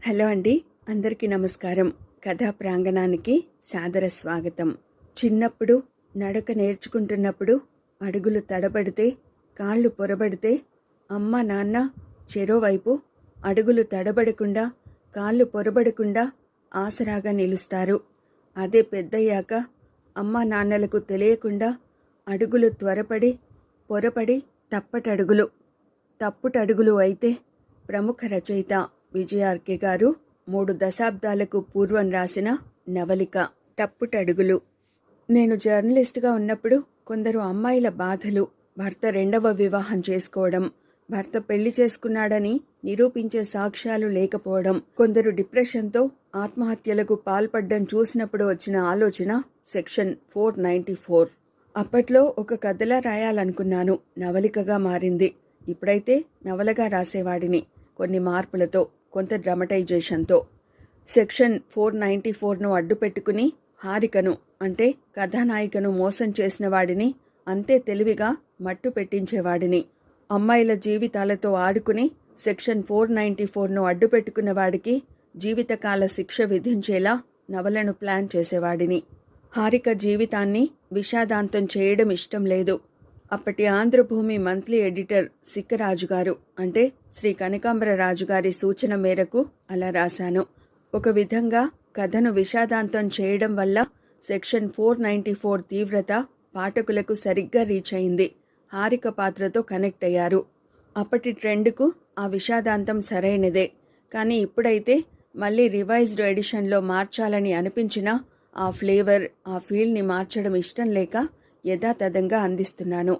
Hello అండి, అందరికీ నమస్కారం. కథా ప్రాంగణానికి సాదర స్వాగతం. చిన్నప్పుడు నడక నేర్చుకుంటున్నప్పుడు అడుగులు తడబడితే, కాళ్ళు పొరబడితే అమ్మ నాన్న చెరోవైపు అడుగులు తడబడకుండా, కాళ్ళు పొరబడకుండా ఆసరాగా నిలుస్తారు. అదే పెద్దయ్యాక అమ్మ నాన్నలకు తెలియకుండా అడుగులు త్వరపడి పొరపడి తప్పుటడుగులు అయితే ప్రముఖ రచయిత విజయార్కే గారు 3 దశాబ్దాలకు పూర్వం రాసిన నవలిక తప్పుటడుగులు. నేను జర్నలిస్టుగా ఉన్నప్పుడు కొందరు అమ్మాయిల బాధలు, భర్త 2వ వివాహం చేసుకోవడం, భర్త పెళ్లి చేసుకున్నాడని నిరూపించే సాక్ష్యాలు లేకపోవడం, కొందరు డిప్రెషన్తో ఆత్మహత్యలకు పాల్పడ్డం చూసినప్పుడు వచ్చిన ఆలోచన సెక్షన్ 494. అప్పట్లో ఒక కథలా రాయాలనుకున్నాను. నవలికగా మారింది. ఇప్పుడైతే నవలగా రాసేవాడిని, కొన్ని మార్పులతో, కొంత డ్రమటైజేషన్తో. సెక్షన్ 494ను అడ్డు పెట్టుకుని హారికను అంటే కథానాయికను మోసం చేసిన వాడిని అంతే తెలివిగా మట్టు పెట్టించేవాడిని. అమ్మాయిల జీవితాలతో ఆడుకుని సెక్షన్ 494ను అడ్డు పెట్టుకున్న వాడికి జీవితకాల శిక్ష విధించేలా నవలను ప్లాన్ చేసేవాడిని. హారిక జీవితాన్ని విషాదాంతం చేయడం ఇష్టం లేదు. అప్పటి ఆంధ్రభూమి మంత్లీ ఎడిటర్ సిక్కరాజు గారు అంటే శ్రీ కనకాంబర రాజుగారి సూచన మేరకు అలా రాశాను. ఒక విధంగా కథను విషాదాంతం చేయడం వల్ల సెక్షన్ 494 తీవ్రత పాఠకులకు సరిగ్గా రీచ్ అయింది. హారిక పాత్రతో కనెక్ట్ అయ్యారు. అప్పటి ట్రెండ్కు ఆ విషాదాంతం సరైనదే. కానీ ఇప్పుడైతే మళ్ళీ రివైజ్డ్ ఎడిషన్లో మార్చాలని అనిపించినా ఆ ఫ్లేవర్, ఆ ఫీల్ని మార్చడం ఇష్టం లేక యథాతథంగా అందిస్తున్నాను.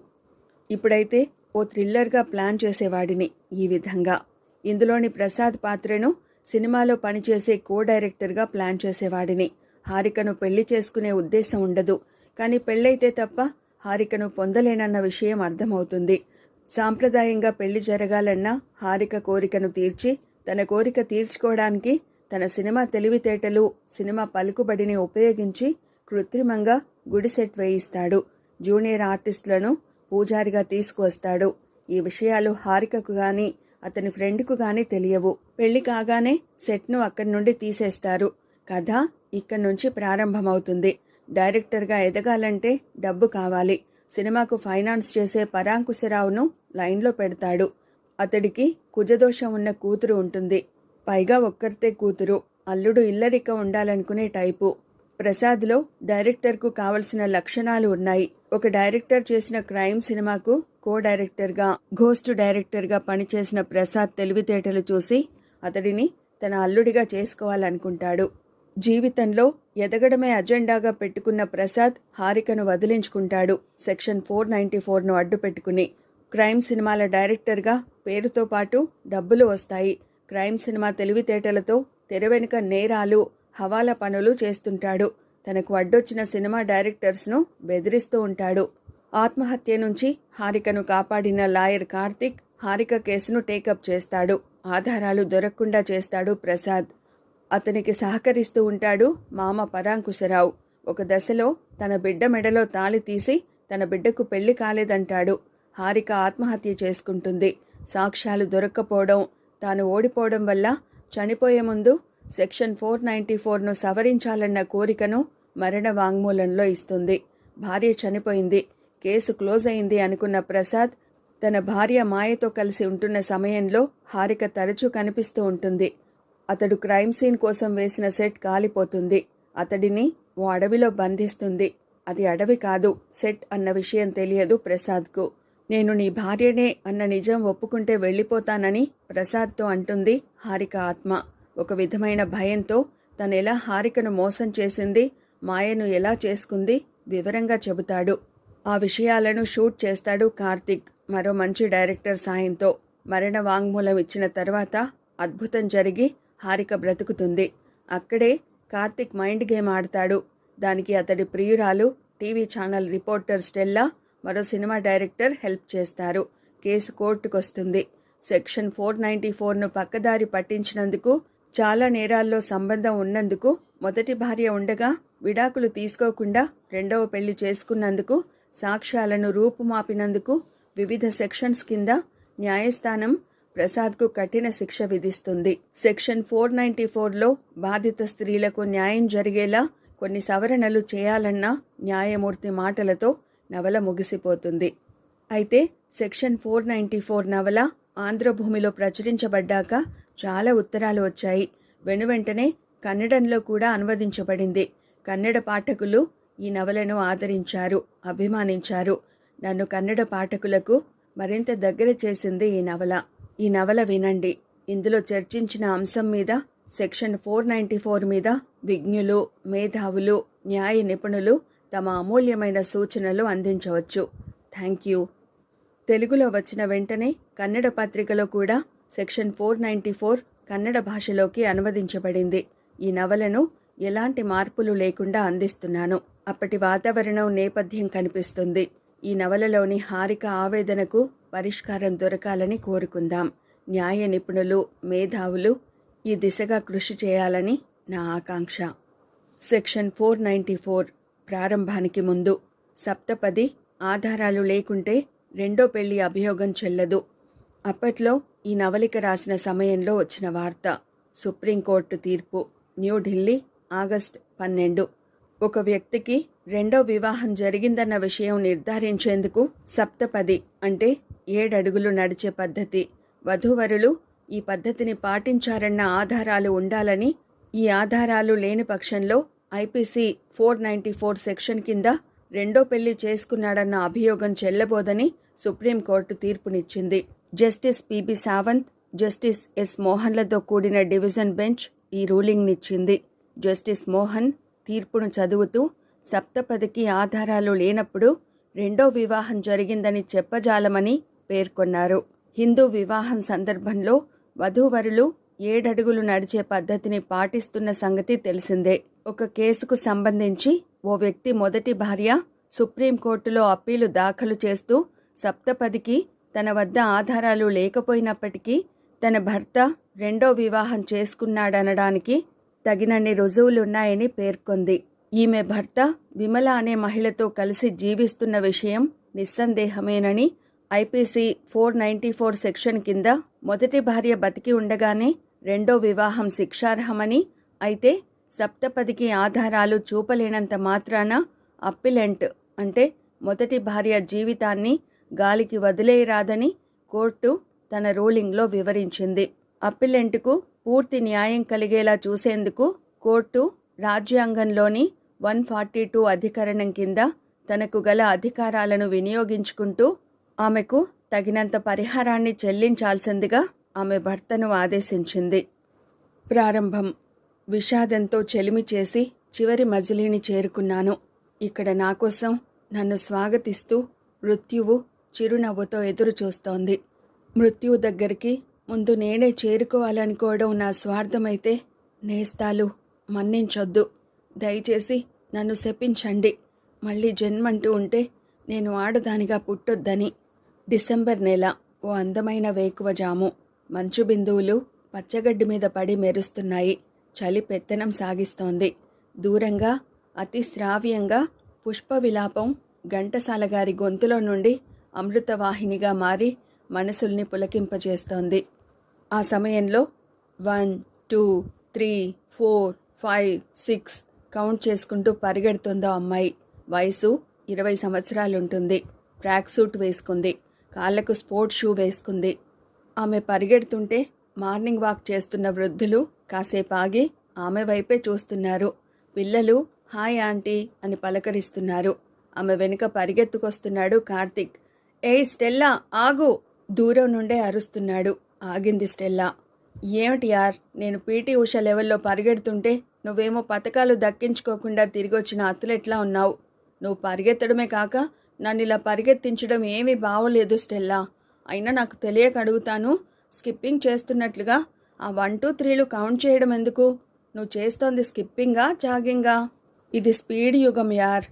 ఇప్పుడైతే ఓ థ్రిల్లర్గా ప్లాన్ చేసేవాడిని ఈ విధంగా. ఇందులోని ప్రసాద్ పాత్రను సినిమాలో పనిచేసే కో-డైరెక్టర్గా ప్లాన్ చేసేవాడిని. హారికను పెళ్లి చేసుకునే ఉద్దేశం ఉండదు. కానీ పెళ్ళైతే తప్ప హారికను పొందలేనన్న విషయం అర్థమవుతుంది. సాంప్రదాయంగా పెళ్లి జరగాలన్న హారిక కోరికను తీర్చి, తన కోరిక తీర్చుకోవడానికి తన సినిమా తెలివితేటలు, సినిమా పలుకుబడిని ఉపయోగించి కృత్రిమంగా గుడి సెట్ వేయిస్తాడు. జూనియర్ ఆర్టిస్టులను పూజారిగా తీసుకువస్తాడు. ఈ విషయాలు హారికకు గాని అతని ఫ్రెండ్కు గాని తెలియవు. పెళ్లి కాగానే సెట్ను అక్కడి నుండి తీసేస్తారు. కథ ఇక్కడి నుంచి ప్రారంభమవుతుంది. డైరెక్టర్గా ఎదగాలంటే డబ్బు కావాలి. సినిమాకు ఫైనాన్స్ చేసే పరాంకుశరావును లైన్లో పెడతాడు. అతడికి కుజదోషం ఉన్న కూతురు ఉంటుంది. పైగా ఒక్కరితే కూతురు. అల్లుడు ఇల్లరిక ఉండాలనుకునే టైపు. ప్రసాద్లో డైరెక్టర్కు కావలసిన లక్షణాలు ఉన్నాయి. ఒక డైరెక్టర్ చేసిన క్రైమ్ సినిమాకు కో-డైరెక్టర్గా, ఘోస్ట్ డైరెక్టర్గా పనిచేసిన ప్రసాద్ తెలివితేటలు చూసి అతడిని తన అల్లుడిగా చేసుకోవాలనుకుంటాడు. జీవితంలో ఎదగడమే అజెండాగా పెట్టుకున్న ప్రసాద్ హారికను వదిలించుకుంటాడు. సెక్షన్ 494ను అడ్డు పెట్టుకుని. క్రైమ్ సినిమాల డైరెక్టర్గా పేరుతో పాటు డబ్బులు వస్తాయి. క్రైమ్ సినిమా తెలివితేటలతో తెర వెనుక నేరాలు, హవాలా పనులు చేస్తుంటాడు. తనకు అడ్డొచ్చిన సినిమా డైరెక్టర్స్ను బెదిరిస్తూ ఉంటాడు. ఆత్మహత్య నుంచి హారికను కాపాడిన లాయర్ కార్తిక్ హారిక కేసును టేకప్ చేస్తాడు. ఆధారాలు దొరకకుండా చేస్తాడు ప్రసాద్. అతనికి సహకరిస్తూ ఉంటాడు మామ పరాంకుశరావు. ఒక దశలో తన బిడ్డ మెడలో తాళి తీసి తన బిడ్డకు పెళ్లి కాలేదంటాడు. హారిక ఆత్మహత్య చేసుకుంటుంది. సాక్ష్యాలు దొరక్కపోవడం, తాను ఓడిపోవడం వల్ల చనిపోయే ముందు సెక్షన్ 494ను సవరించాలన్న కోరికను మరణ వాంగ్మూలంలో ఇస్తుంది. భార్య చనిపోయింది, కేసు క్లోజ్ అయింది అనుకున్న ప్రసాద్ తన భార్య మాయతో కలిసి ఉంటున్న సమయంలో హారిక తరచూ కనిపిస్తూ ఉంటుంది. అతడు క్రైమ్ సీన్ కోసం వేసిన సెట్ కాలిపోతుంది. అతడిని ఓ అడవిలో బంధిస్తుంది. అది అడవి కాదు, సెట్ అన్న విషయం తెలియదు ప్రసాద్కు. నేను నీ భార్యనే అన్న నిజం ఒప్పుకుంటే వెళ్ళిపోతానని ప్రసాద్తో అంటుంది హారిక ఆత్మ. ఒక విధమైన భయంతో తనెలా హారికను మోసం చేసింది, మాయను ఎలా చేసుకుంది వివరంగా చెబుతాడు. ఆ విషయాలను షూట్ చేస్తాడు కార్తిక్ మరో మంచి డైరెక్టర్ సాయంతో. మరణ వాంగ్మూలం ఇచ్చిన తర్వాత అద్భుతం జరిగి హారిక బ్రతుకుతుంది. అక్కడే కార్తిక్ మైండ్ గేమ్ ఆడతాడు. దానికి అతడి ప్రియురాలు, టీవీ ఛానల్ రిపోర్టర్ స్టెల్లా, మరో సినిమా డైరెక్టర్ హెల్ప్ చేస్తారు. కేసు కోర్టుకొస్తుంది. సెక్షన్ 494ను పక్కదారి పట్టించినందుకు, చాలా నేరాల్లో సంబంధం ఉన్నందుకు, మొదటి భార్య ఉండగా విడాకులు తీసుకోకుండా 2వ పెళ్లి చేసుకున్నందుకు, సాక్ష్యాలను రూపుమాపినందుకు వివిధ సెక్షన్స్ కింద న్యాయస్థానం ప్రసాద్కు కఠిన శిక్ష విధిస్తుంది. సెక్షన్ 494లో బాధిత స్త్రీలకు న్యాయం జరిగేలా కొన్ని సవరణలు చేయాలన్న న్యాయమూర్తి మాటలతో నవల ముగిసిపోతుంది. అయితే సెక్షన్ 494 నవల ఆంధ్రభూమిలో ప్రచురించబడ్డాక చాలా ఉత్తరాలు వచ్చాయి. వెనువెంటనే కన్నడంలో కూడా అనువదించబడింది. కన్నడ పాఠకులు ఈ నవలను ఆదరించారు, అభిమానించారు. నన్ను కన్నడ పాఠకులకు మరింత దగ్గర చేసింది ఈ నవల వినండి. ఇందులో చర్చించిన అంశం మీద, సెక్షన్ 494 మీద విజ్ఞులు, మేధావులు, న్యాయ నిపుణులు తమ అమూల్యమైన సూచనలు అందించవచ్చు. Thank you. తెలుగులో వచ్చిన వెంటనే కన్నడ పత్రికలో కూడా సెక్షన్ 494 కన్నడ భాషలోకి అనువదించబడింది. ఈ నవలను ఎలాంటి మార్పులు లేకుండా అందిస్తున్నాను. అప్పటి వాతావరణం నేపథ్యం కనిపిస్తుంది. ఈ నవలలోని హారిక ఆవేదనకు పరిష్కారం దొరకాలని కోరుకుందాం. న్యాయ నిపుణులు, మేధావులు ఈ దిశగా కృషి చేయాలని నా ఆకాంక్ష. సెక్షన్ 494 ప్రారంభానికి ముందు సప్తపది ఆధారాలు లేకుంటే రెండో పెళ్లి అభియోగం చెల్లదు. అప్పట్లో ఈ నవలిక రాసిన సమయంలో వచ్చిన వార్త. సుప్రీంకోర్టు తీర్పు. న్యూఢిల్లీ, ఆగస్టు 12. ఒక వ్యక్తికి రెండో వివాహం జరిగిందన్న విషయం నిర్ధారించేందుకు సప్తపది అంటే 7 అడుగులు నడిచే పద్ధతి. వధూవరులు ఈ పద్ధతిని పాటించారన్న ఆధారాలు ఉండాలని, ఈ ఆధారాలు లేని పక్షంలో ఐపీసీ 494 సెక్షన్ కింద రెండో పెళ్లి చేసుకున్నాడన్న అభియోగం చెల్లబోదని సుప్రీంకోర్టు తీర్పునిచ్చింది. Justice PB Sawant, justice S మోహన్లతో కూడిన డివిజన్ బెంచ్ ఈ రూలింగ్నిచ్చింది. జస్టిస్ మోహన్ తీర్పును చదువుతూ సప్తపదికి ఆధారాలు లేనప్పుడు రెండో వివాహం జరిగిందని చెప్పజాలమని పేర్కొన్నారు. హిందూ వివాహం సందర్భంలో వధూవరులు 7 అడుగులు నడిచే పద్ధతిని పాటిస్తున్న సంగతి తెలిసిందే. ఒక కేసుకు సంబంధించి ఓ వ్యక్తి మొదటి భార్య సుప్రీంకోర్టులో అప్పీలు దాఖలు చేస్తూ సప్తపదికి తన వద్ద ఆధారాలు లేకపోయినప్పటికీ తన భర్త రెండో వివాహం చేసుకున్నాడనడానికి తగినన్ని రుజువులున్నాయని పేర్కొంది. ఈమె భర్త విమల అనే మహిళతో కలిసి జీవిస్తున్న విషయం నిస్సందేహమేనని, ఐపీసీ 494 సెక్షన్ కింద మొదటి భార్య బతికి ఉండగానే రెండో వివాహం శిక్షార్హమని, అయితే సప్తపదికి ఆధారాలు చూపలేనంత మాత్రాన అప్పిలెంట్ అంటే మొదటి భార్య జీవితాన్ని గాలికి వదిలేయరాదని కోర్టు తన రూలింగ్లో వివరించింది. అప్పిలెంట్కు పూర్తి న్యాయం కలిగేలా చూసేందుకు కోర్టు రాజ్యాంగంలోని 142 అధికరణం కింద తనకు గల అధికారాలను వినియోగించుకుంటూ ఆమెకు తగినంత పరిహారాన్ని చెల్లించాల్సిందిగా ఆమె భర్తను ఆదేశించింది. ప్రారంభం. విషాదంతో చెలిమి చేసి చివరి మజిలీని చేరుకున్నాను. ఇక్కడ నా కోసం నన్ను స్వాగతిస్తూ మృత్యువు చిరునవ్వుతో ఎదురు చూస్తోంది. మృత్యువు దగ్గరికి ముందు నేనే చేరుకోవాలనుకోవడం నా స్వార్థమైతే, నేస్తాలు మన్నించొద్దు. దయచేసి నన్ను శపించండి. మళ్ళీ జన్మంటూ ఉంటే నేను ఆడదానిగా పుట్టొద్దని. డిసెంబర్ నెల. ఓ అందమైన వేకువజాము. మంచు బిందువులు పచ్చగడ్డి మీద పడి మెరుస్తున్నాయి. చలి పెత్తనం సాగిస్తోంది. దూరంగా అతి శ్రావ్యంగా పుష్ప విలాపం ఘంటసాలగారి గొంతులో నుండి అమృతవాహినిగా మారి మనసుల్ని పులకింపజేస్తోంది. ఆ సమయంలో 1, 2, 3, 4, 5, 6 కౌంట్ చేసుకుంటూ పరిగెడుతుందో అమ్మాయి. వయసు 20 సంవత్సరాలుంటుంది. ట్రాక్ సూట్ వేసుకుంది. కాళ్లకు స్పోర్ట్స్ షూ వేసుకుంది. ఆమె పరిగెడుతుంటే మార్నింగ్ వాక్ చేస్తున్న వృద్ధులు కాసేపు ఆగి ఆమె వైపే చూస్తున్నారు. పిల్లలు హాయ్ ఆంటీ అని పలకరిస్తున్నారు. ఆమె వెనుక పరిగెత్తుకొస్తున్నాడు కార్తిక్. ఏయ్ స్టెల్లా ఆగు! దూరం నుండే అరుస్తున్నాడు. ఆగింది స్టెల్లా. ఏమిటి యార్, నేను పీటీ ఉష లెవెల్లో పరిగెడుతుంటే నువ్వేమో పథకాలు దక్కించుకోకుండా తిరిగొచ్చిన అథ్లెట్లా ఉన్నావు. నువ్వు పరిగెత్తడమే కాక నన్ను ఇలా పరిగెత్తించడం ఏమీ బాగోలేదు స్టెల్లా. అయినా నాకు తెలియక అడుగుతాను, స్కిప్పింగ్ చేస్తున్నట్లుగా ఆ 1, 2, 3లు కౌంట్ చేయడం ఎందుకు? నువ్వు చేస్తోంది స్కిప్పింగా, జాగింగా? ఇది స్పీడ్ యుగం యార్.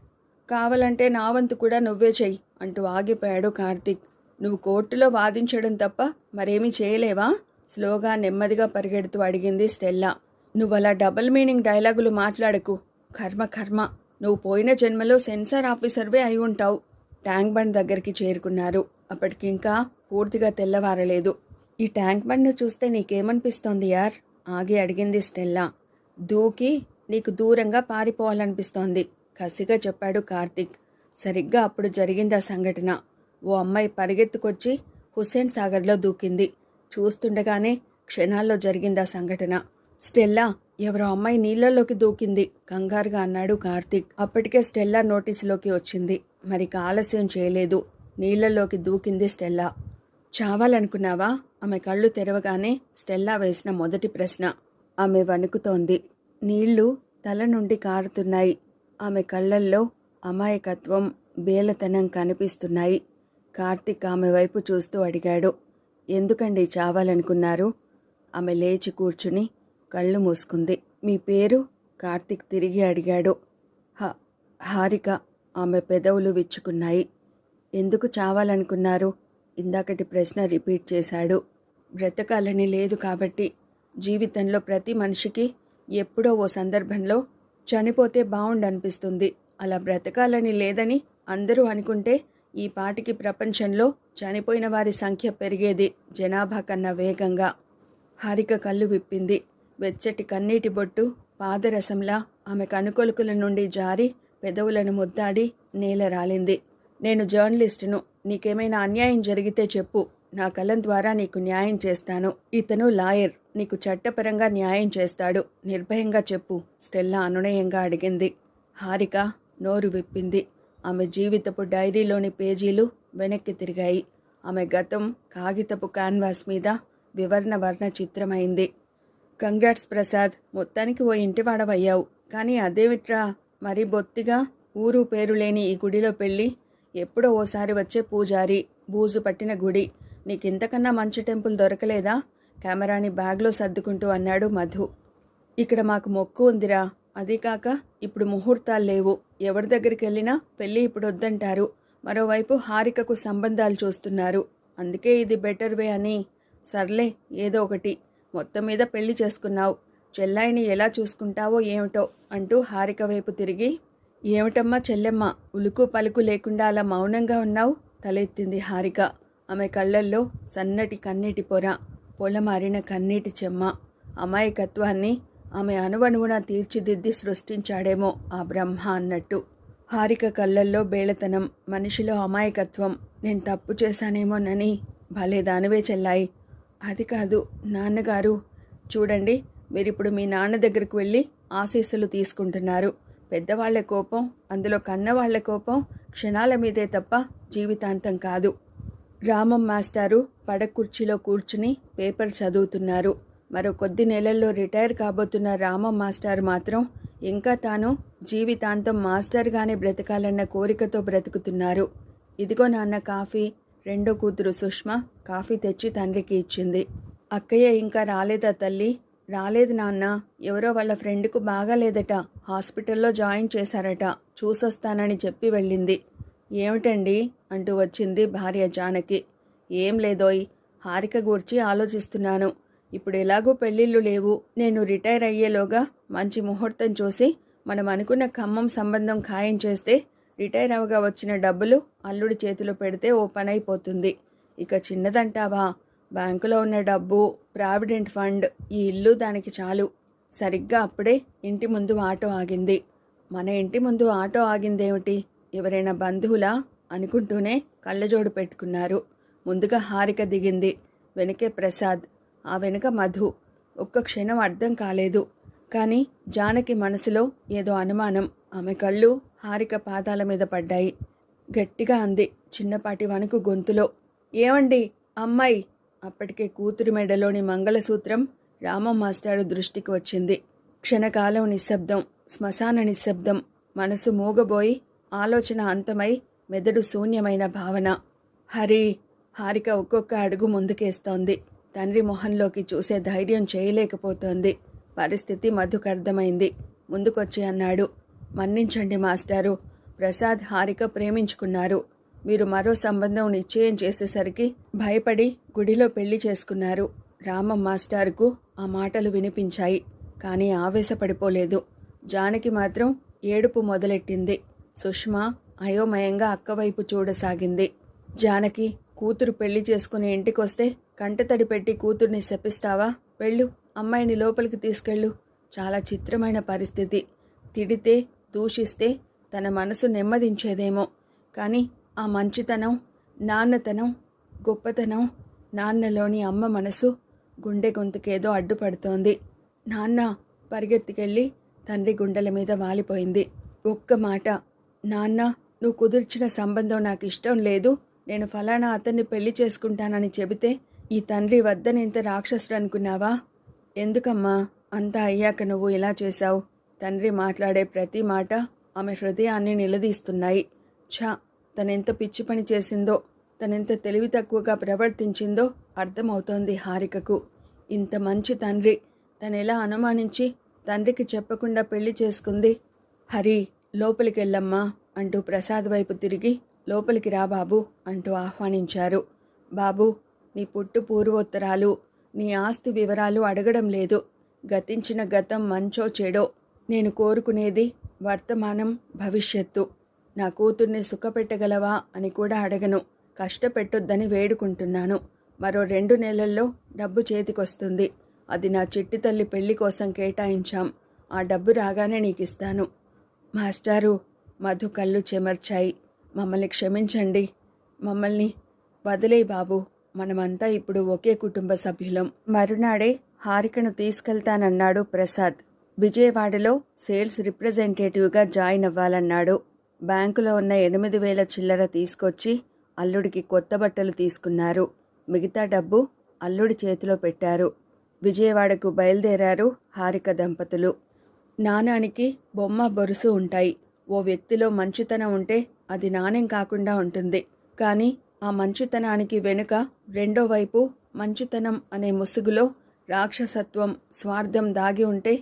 కావాలంటే నా వంతు కూడా నువ్వే చెయ్యి అంటూ ఆగిపోయాడు కార్తిక్. నువ్వు కోర్టులో వాదించడం తప్ప మరేమీ చేయలేవా? స్లోగా నెమ్మదిగా పరిగెడుతూ అడిగింది స్టెల్లా. నువ్వలా డబుల్ మీనింగ్ డైలాగులు మాట్లాడకు. కర్మ, నువ్వు పోయిన జన్మలో సెన్సార్ ఆఫీసర్వే అయి ఉంటావు. ట్యాంక్ బండ్ దగ్గరికి చేరుకున్నారు. అప్పటికింకా పూర్తిగా తెల్లవారలేదు. ఈ ట్యాంక్ బండ్ను చూస్తే నీకేమనిపిస్తోంది యార్? ఆగి అడిగింది స్టెల్లా. దూకి నీకు దూరంగా పారిపోవాలనిపిస్తోంది కసిగా చెప్పాడు కార్తీక్. సరిగ్గా అప్పుడు జరిగింది ఆ సంఘటన. ఓ అమ్మాయి పరిగెత్తుకొచ్చి హుస్సేన్ సాగర్లో దూకింది. చూస్తుండగానే క్షణాల్లో జరిగింది ఆ సంఘటన. స్టెల్లా, ఎవరో అమ్మాయి నీళ్లలోకి దూకింది కంగారుగా అన్నాడు కార్తీక్. అప్పటికే స్టెల్లా నోటీసులోకి వచ్చింది. మరిక ఆలస్యం చేయలేదు. నీళ్లలోకి దూకింది స్టెల్లా. చావాలనుకున్నావా? ఆమె కళ్ళు తెరవగానే స్టెల్లా వేసిన మొదటి ప్రశ్న. ఆమె వణుకుతోంది. నీళ్లు తల నుండి కారుతున్నాయి. ఆమె కళ్ళల్లో అమాయకత్వం, బేలతనం కనిపిస్తున్నాయి. కార్తీక్ ఆమె వైపు చూస్తూ అడిగాడు, ఎందుకండి చావాలనుకున్నారు? ఆమె లేచి కూర్చుని కళ్ళు మూసుకుంది. మీ పేరు? కార్తీక్ తిరిగి అడిగాడు. హారిక. ఆమె పెదవులు విచ్చుకున్నాయి. ఎందుకు చావాలనుకున్నారు? ఇందాకటి ప్రశ్న రిపీట్ చేశాడు. బ్రతకాలని లేదు కాబట్టి. జీవితంలో ప్రతి మనిషికి ఎప్పుడో ఓ సందర్భంలో చనిపోతే బావుండనిపిస్తుంది. అలా బ్రతకాలని లేదని అందరూ అనుకుంటే ఈ పాటికి ప్రపంచంలో చనిపోయిన వారి సంఖ్య పెరిగేది జనాభా కన్నా వేగంగా. హారిక కళ్ళు విప్పింది. వెచ్చటి కన్నీటి బొట్టు పాదరసంలా ఆమె కనుకొలుకుల నుండి జారి పెదవులను ముద్దాడి నేల రాలింది. నేను జర్నలిస్టును. నీకేమైనా అన్యాయం జరిగితే చెప్పు. నా కలం ద్వారా నీకు న్యాయం చేస్తాను. ఇతను లాయర్. నీకు చట్టపరంగా న్యాయం చేస్తాడు. నిర్భయంగా చెప్పు, స్టెల్లా అనునయంగా అడిగింది. హారిక నోరు విప్పింది. ఆమె జీవితపు డైరీలోని పేజీలు వెనక్కి తిరిగాయి. ఆమె గతం కాగితపు క్యాన్వాస్ మీద వివరణ వర్ణ చిత్రమైంది. కంగ్రాట్స్ ప్రసాద్, మొత్తానికి ఓ ఇంటివాడవయ్యావు. కానీ అదేమిట్రా, మరి బొత్తిగా ఊరు పేరు లేని ఈ గుడిలో పెళ్ళి, ఎప్పుడో ఓసారి వచ్చే పూజారి, బూజు పట్టిన గుడి. నీకింతకన్నా మంచి టెంపుల్ దొరకలేదా? కెమెరాని బ్యాగ్లో సర్దుకుంటూ అన్నాడు మధు. ఇక్కడ మాకు మొక్కు ఉందిరా. అదీ కాక ఇప్పుడు ముహూర్తాలు లేవు. ఎవరి దగ్గరికి వెళ్ళినా పెళ్ళి ఇప్పుడు వద్దంటారు. మరోవైపు హారికకు సంబంధాలు చూస్తున్నారు. అందుకే ఇది బెటర్ వే అని. సర్లే, ఏదో ఒకటి. మొత్తం మీద పెళ్లి చేసుకున్నావు. చెల్లాయిని ఎలా చూసుకుంటావో ఏమిటో అంటూ హారిక వైపు తిరిగి, ఏమిటమ్మా చెల్లెమ్మ, ఉలుకు పలుకు లేకుండా అలా మౌనంగా ఉన్నావు? తలెత్తింది హారిక. ఆమె కళ్ళల్లో సన్నటి కన్నీటి పొర, పొలమారిన కన్నీటి చెమ్మ. అమాయకత్వాన్ని ఆమె అణువణువున తీర్చిదిద్ది సృష్టించాడేమో ఆ బ్రహ్మ అన్నట్టు. హారిక కళ్ళల్లో బేలతనం, మనిషిలో అమాయకత్వం. నేను తప్పు చేశానేమోనని. భలే దానివే చెల్లాయి. అది కాదు నాన్నగారు. చూడండి, మీరిప్పుడు మీ నాన్న దగ్గరకు వెళ్ళి ఆశీస్సులు తీసుకుంటున్నారు. పెద్దవాళ్ల కోపం, అందులో కన్నవాళ్ల కోపం క్షణాల మీదే తప్ప జీవితాంతం కాదు. రామం మాస్టారు పడకుర్చీలో కూర్చుని పేపర్ చదువుతున్నారు. మరో కొద్ది నెలల్లో రిటైర్ కాబోతున్న రామం మాస్టారు మాత్రం ఇంకా తాను జీవితాంతం మాస్టర్గానే బ్రతకాలన్న కోరికతో బ్రతుకుతున్నారు. ఇదిగో నాన్న కాఫీ. రెండో కూతురు సుష్మ కాఫీ తెచ్చి తండ్రికి ఇచ్చింది. అక్కయ్య ఇంకా రాలేదా తల్లి? రాలేదు నాన్న. ఎవరో వాళ్ళ ఫ్రెండ్కు బాగాలేదట. హాస్పిటల్లో జాయిన్ చేశారట. చూసొస్తానని చెప్పి వెళ్ళింది. ఏమిటండి అంటూ వచ్చింది భార్య జానకి. ఏం లేదోయ్, హారిక గూర్చి ఆలోచిస్తున్నాను. ఇప్పుడు ఎలాగూ పెళ్ళిళ్ళు లేవు. నేను రిటైర్ అయ్యేలోగా మంచి ముహూర్తం చూసి మనం అనుకున్న ఖమ్మం సంబంధం ఖాయం చేస్తే రిటైర్ అవగా వచ్చిన డబ్బులు అల్లుడి చేతిలో పెడితే ఓ పనైపోతుంది. ఇక చిన్నదంటావా? బ్యాంకులో ఉన్న డబ్బు, ప్రావిడెంట్ ఫండ్, ఈ ఇల్లు దానికి చాలు. సరిగ్గా అప్పుడే ఇంటి ముందు ఆటో ఆగింది. మన ఇంటి ముందు ఆటో ఆగిందేమిటి? ఎవరైనా బంధువులా అనుకుంటూనే కళ్ళజోడు పెట్టుకున్నారు. ముందుగా హారిక దిగింది. వెనకే ప్రసాద్, ఆ వెనుక మధు. ఒక్క క్షణం అర్థం కాలేదు. కానీ జానకి మనసులో ఏదో అనుమానం. ఆమె కళ్ళు హారిక పాదాల మీద పడ్డాయి. గట్టిగా అంది చిన్నపాటి వణుకు గొంతులో, ఏమండి అమ్మాయి? అప్పటికే కూతురి మెడలోని మంగళసూత్రం రామం మాస్టారు దృష్టికి వచ్చింది. క్షణకాలం నిశ్శబ్దం, శ్మశాన నిశ్శబ్దం. మనసు మూగబోయి ఆలోచన అంతమై మెదడు శూన్యమైన భావన. హరి. హారిక ఒక్కొక్క అడుగు ముందుకేస్తోంది. తండ్రి మొహంలోకి చూసే ధైర్యం చేయలేకపోతోంది. పరిస్థితి మధుకు అర్థమైంది. ముందుకొచ్చి అన్నాడు, మన్నించండి మాస్టారు. ప్రసాద్ హారిక ప్రేమించుకున్నారు. మీరు మరో సంబంధం నిశ్చయం చేసేసరికి భయపడి గుడిలో పెళ్లి చేసుకున్నారు. రామం మాస్టారుకు ఆ మాటలు వినిపించాయి. కానీ ఆవేశపడిపోలేదు. జానకి మాత్రం ఏడుపు మొదలెట్టింది. సుష్మ అయోమయంగా అక్కవైపు చూడసాగింది. జానకి కూతురు పెళ్లి చేసుకుని ఇంటికొస్తే కంటతడి పెట్టి కూతుర్ని శపిస్తావా? వెళ్ళు, అమ్మాయిని లోపలికి తీసుకెళ్ళు. చాలా చిత్రమైన పరిస్థితి. తిడితే, దూషిస్తే తన మనసు నెమ్మదించేదేమో, కానీ ఆ మంచితనం, నాన్నతనం, గొప్పతనం, నాన్నలోని అమ్మ మనసు గుండె గొంతుకేదో అడ్డుపడుతోంది. నాన్న పరిగెత్తికెళ్ళి తండ్రి గుండెల మీద వాలిపోయింది. ఒక్క మాట, నాన్న, నువ్వు కుదిర్చిన సంబంధం నాకు ఇష్టం లేదు, నేను ఫలానా అతన్ని పెళ్లి చేసుకుంటానని చెబితే ఈ తండ్రి వద్దనెంత రాక్షసుడు అనుకున్నావా? ఎందుకమ్మా అంతా అయ్యాక నువ్వు ఇలా చేశావు? తండ్రి మాట్లాడే ప్రతి మాట ఆమె హృదయాన్ని నిలదీస్తున్నాయి. ఛా, తనెంత పిచ్చి పని చేసిందో, తనెంత తెలివి తక్కువగా ప్రవర్తించిందో అర్థమవుతోంది హారికకు. ఇంత మంచి తండ్రి తనెలా అనుమానించి తండ్రికి చెప్పకుండా పెళ్లి చేసుకుంది? హరి, లోపలికెళ్ళమ్మా అంటూ ప్రసాద్ వైపు తిరిగి, లోపలికి రా బాబు అంటూ ఆహ్వానించారు. బాబు, నీ పుట్టు పూర్వోత్తరాలు, నీ ఆస్తి వివరాలు అడగడం లేదు. గతించిన గతం మంచో చెడో, నేను కోరుకునేది వర్తమానం, భవిష్యత్తు. నా కూతుర్ని సుఖపెట్టగలవా అని కూడా అడగను. కష్టపెట్టొద్దని వేడుకుంటున్నాను. మరో 2 నెలల్లో డబ్బు చేతికొస్తుంది. అది నా చిట్టి తల్లి పెళ్లి కోసం కేటాయించాం. ఆ డబ్బు రాగానే నీకిస్తాను. మాస్టారు, మధు కళ్ళు చెమర్చాయి. మమ్మల్ని క్షమించండి. మమ్మల్ని వదిలేయ్ బాబు, మనమంతా ఇప్పుడు ఒకే కుటుంబ సభ్యులం. మరునాడే హారికను తీసుకెళ్తానన్నాడు ప్రసాద్. విజయవాడలో సేల్స్ రిప్రజెంటేటివ్గా జాయిన్ అవ్వాలన్నాడు. బ్యాంకులో ఉన్న 8,000 చిల్లర తీసుకొచ్చి అల్లుడికి కొత్త బట్టలు తీసుకున్నారు. మిగతా డబ్బు అల్లుడి చేతిలో పెట్టారు. విజయవాడకు బయలుదేరారు హారిక దంపతులు. నాణానికి బొమ్మ బొరుసు ఉంటాయి. ఓ వ్యక్తిలో మంచితనం ఉంటే అది నాణ్యం కాకుండా ఉంటుంది. కానీ ఆ మంచితనానికి వెనుక రెండో వైపు మంచితనం అనే ముసుగులో రాక్షసత్వం, స్వార్థం దాగి ఉంటే